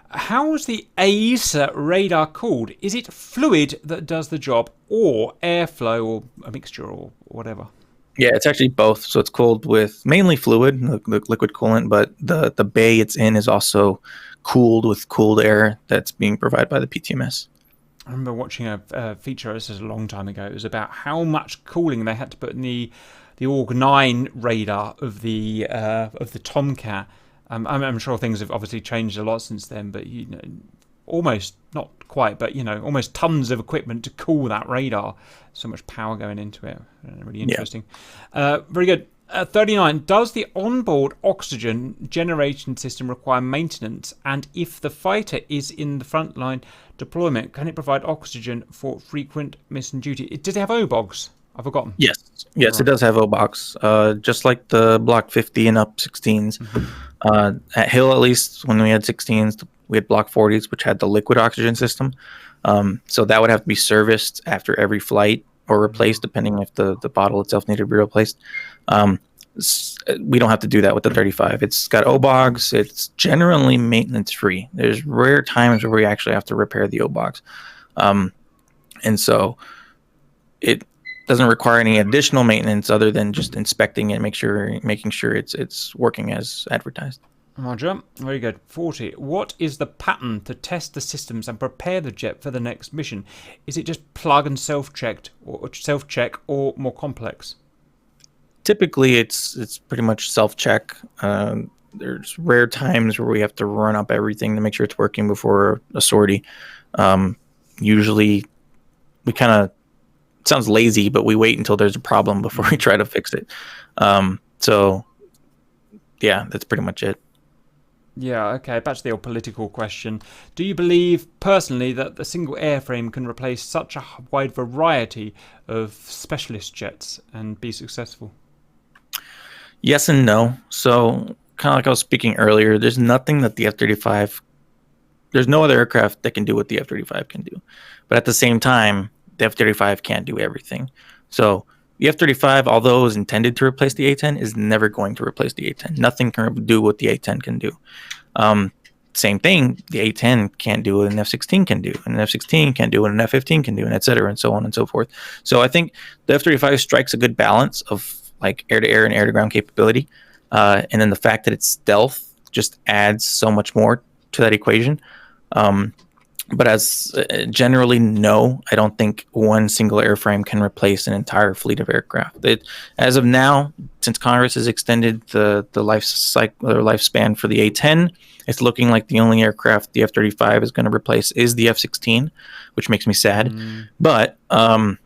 How is the AESA radar called? Is it fluid that does the job, or airflow, or a mixture, or whatever? Yeah, it's actually both. So it's cooled with mainly fluid, the liquid coolant, but the bay it's in is also cooled with cooled air that's being provided by the PTMS. I remember watching a feature, this is a long time ago, it was about how much cooling they had to put in the Org-9 radar of the Tomcat. I'm sure things have obviously changed a lot since then, but almost, not quite, but almost tons of equipment to cool that radar. So much power going into it. Really interesting. Yeah. Very good. 39. Does the onboard oxygen generation system require maintenance? And if the fighter is in the frontline deployment, can it provide oxygen for frequent mission duty? Does it have OBOGs? I've forgotten. Yes, right. It does have OBOGs, just like the Block 50 and up 16s. Mm-hmm. At Hill, at least, when we had 16s, we had Block 40s, which had the liquid oxygen system. So that would have to be serviced after every flight or replaced, depending if the bottle itself needed to be replaced. We don't have to do that with the 35. It's got OBOGs. It's generally maintenance free. There's rare times where we actually have to repair the OBOGs. And so it doesn't require any additional maintenance other than just inspecting it, making sure it's working as advertised. Roger. Very good. 40. What is the pattern to test the systems and prepare the jet for the next mission? Is it just plug and self-check or more complex? Typically, it's pretty much self-check. There's rare times where we have to run up everything to make sure it's working before a sortie. Usually, we kind of, it sounds lazy, but we wait until there's a problem before we try to fix it. So, yeah, that's pretty much it. Yeah, okay, back to the old political question. Do you believe, personally, that the single airframe can replace such a wide variety of specialist jets and be successful? Yes and no. So, kind of like I was speaking earlier, there's nothing that the F-35, there's no other aircraft that can do what the F-35 can do. But at the same time, the F-35 can't do everything. So, the F-35, although it was intended to replace the A-10, is never going to replace the A-10. Nothing can do what the A-10 can do. Same thing, the A-10 can't do what an F-16 can do, and an F-16 can't do what an F-15 can do, and et cetera, and so on and so forth. So I think the F-35 strikes a good balance of like air-to-air and air-to-ground capability, and then the fact that it's stealth just adds so much more to that equation. But as generally, no, I don't think one single airframe can replace an entire fleet of aircraft. As of now, since Congress has extended the life cycle or lifespan for the A-10, it's looking like the only aircraft the F-35 is going to replace is the F-16, which makes me sad. But I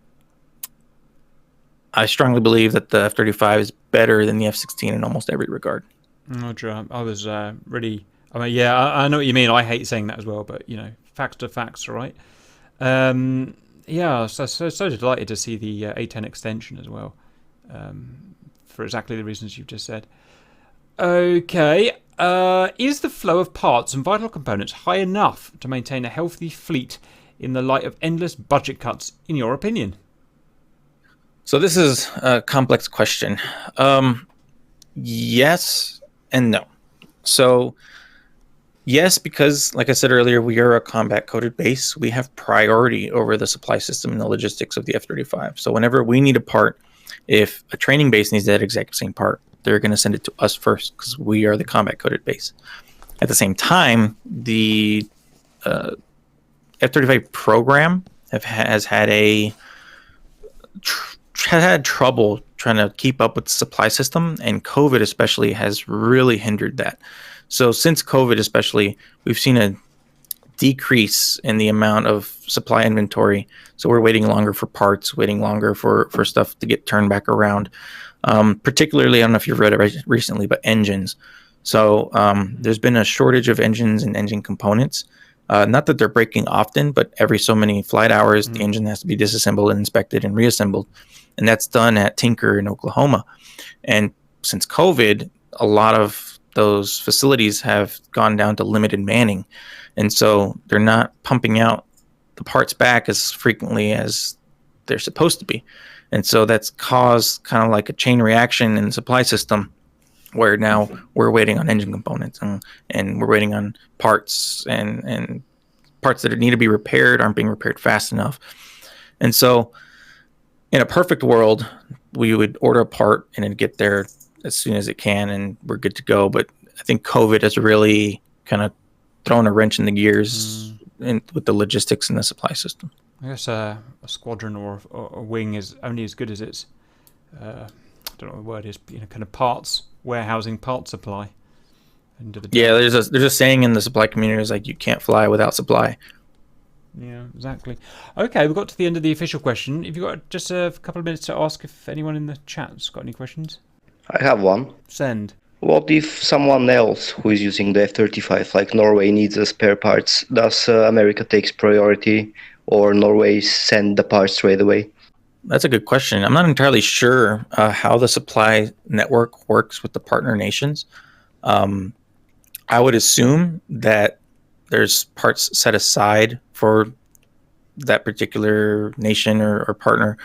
strongly believe that the F-35 is better than the F-16 in almost every regard. Roger. I was really... I mean, yeah, I know what you mean. I hate saying that as well, but, you know, facts to facts, right? Yeah, so delighted to see the A10 extension as well, for exactly the reasons you've just said. Okay, is the flow of parts and vital components high enough to maintain a healthy fleet in the light of endless budget cuts, in your opinion? So this is a complex question. Yes and no. So yes, because like I said earlier, we are a combat coded base. We have priority over the supply system and the logistics of the F-35. So whenever we need a part, if a training base needs that exact same part, they're going to send it to us first because we are the combat coded base. At the same time, the F-35 program has had trouble trying to keep up with the supply system, and COVID especially has really hindered that. So since COVID especially, we've seen a decrease in the amount of supply inventory. So we're waiting longer for parts, waiting longer for stuff to get turned back around. Particularly, I don't know if you've read it recently, but engines. So there's been a shortage of engines and engine components. Not that they're breaking often, but every so many flight hours, the engine has to be disassembled and inspected and reassembled. And that's done at Tinker in Oklahoma. And since COVID, a lot of those facilities have gone down to limited manning. And so they're not pumping out the parts back as frequently as they're supposed to be. And so that's caused kind of like a chain reaction in the supply system where now we're waiting on engine components and we're waiting on parts and parts that need to be repaired aren't being repaired fast enough. And so in a perfect world, we would order a part and it'd get there as soon as it can and we're good to go. But I think COVID has really kind of thrown a wrench in the gears with the logistics and the supply system. I guess a squadron or a wing is only as good as its, I don't know what the word is, kind of parts, warehousing, part supply. Yeah, there's a saying in the supply community is like, you can't fly without supply. Yeah, exactly. Okay, we've got to the end of the official question. If you've got just a couple of minutes to ask if anyone in the chat's got any questions. I have one. Send. What if someone else who is using the F-35, like Norway, needs the spare parts? Does America takes priority, or Norway send the parts straight away? That's a good question. I'm not entirely sure how the supply network works with the partner nations. I would assume that there's parts set aside for that particular nation or partner.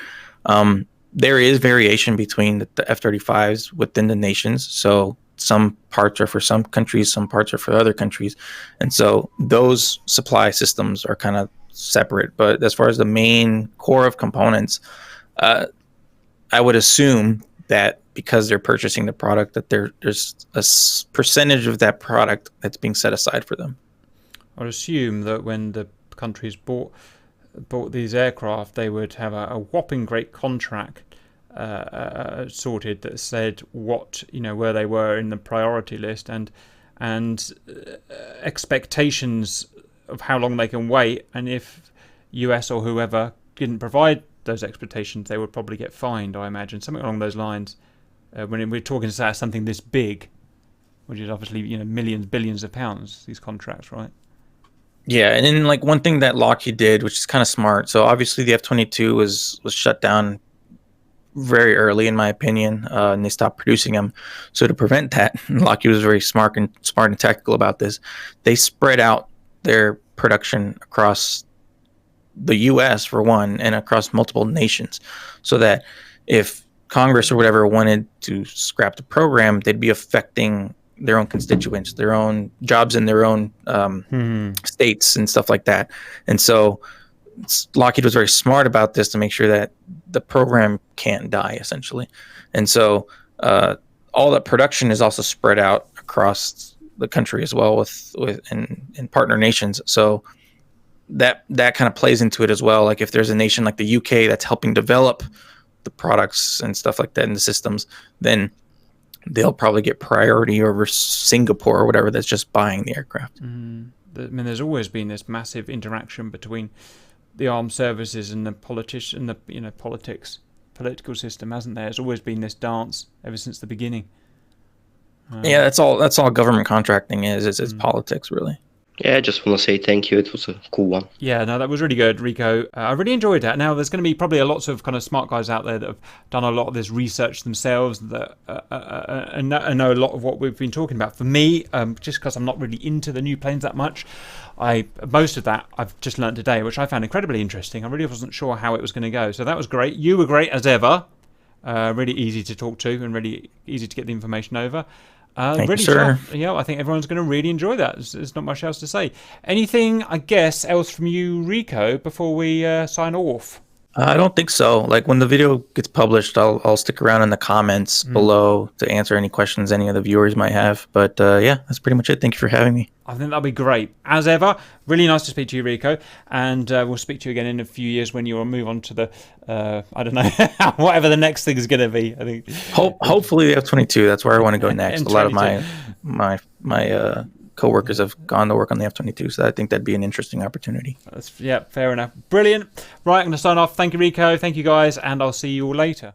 there is variation between the F-35s within the nations. So some parts are for some countries, some parts are for other countries. And so those supply systems are kind of separate. But as far as the main core of components, I would assume that because they're purchasing the product, that there's a percentage of that product that's being set aside for them. I'd assume that when the countries bought these aircraft, they would have a whopping great contract sorted that said what, where they were in the priority list, and expectations of how long they can wait, and if US or whoever didn't provide those expectations, they would probably get fined, I imagine, something along those lines. When we're talking about something this big, which is obviously millions, billions of pounds, these contracts, right? Yeah, and then like one thing that Lockheed did, which is kind of smart. So obviously the F-22 was shut down very early, in my opinion, and they stopped producing them. So to prevent that, Lockheed was very smart and tactical about this. They spread out their production across the U.S. for one, and across multiple nations, so that if Congress or whatever wanted to scrap the program, they'd be affecting their own constituents, their own jobs in their own states and stuff like that. And so Lockheed was very smart about this to make sure that the program can't die, essentially. And so all that production is also spread out across the country as well with in partner nations. So that kind of plays into it as well. Like if there's a nation like the UK that's helping develop the products and stuff like that in the systems, then they'll probably get priority over Singapore or whatever that's just buying the aircraft. I mean, there's always been this massive interaction between the armed services and the political system, hasn't there? There's always been this dance ever since the beginning. Yeah, that's all government contracting is. It's politics, really. Yeah, I just want to say thank you. It was a cool one. Yeah, no, that was really good, Rico. I really enjoyed that. Now, there's going to be probably lots of kind of smart guys out there that have done a lot of this research themselves that and know a lot of what we've been talking about. For me, just because I'm not really into the new planes that much, most of that I've just learned today, which I found incredibly interesting. I really wasn't sure how it was going to go. So that was great. You were great as ever. Really easy to talk to and really easy to get the information over. Thank really you, sir. Yeah, I think everyone's going to really enjoy that. There's not much else to say. Anything, I guess, else from you, Rico, before we sign off? I don't think so. Like when the video gets published, I'll stick around in the comments below to answer any questions any of the viewers might have. But yeah, that's pretty much it. Thank you for having me. I think that'll be great. As ever, really nice to speak to you, Rico. And we'll speak to you again in a few years when you'll move on to the, I don't know, whatever the next thing is going to be. I think. Hopefully the F-22. That's where I want to go next. A lot of my co-workers have gone to work on the F-22, so I think that'd be an interesting opportunity. Yeah, fair enough. Brilliant. Right, I'm going to sign off. Thank you, Rico. Thank you, guys. And I'll see you all later.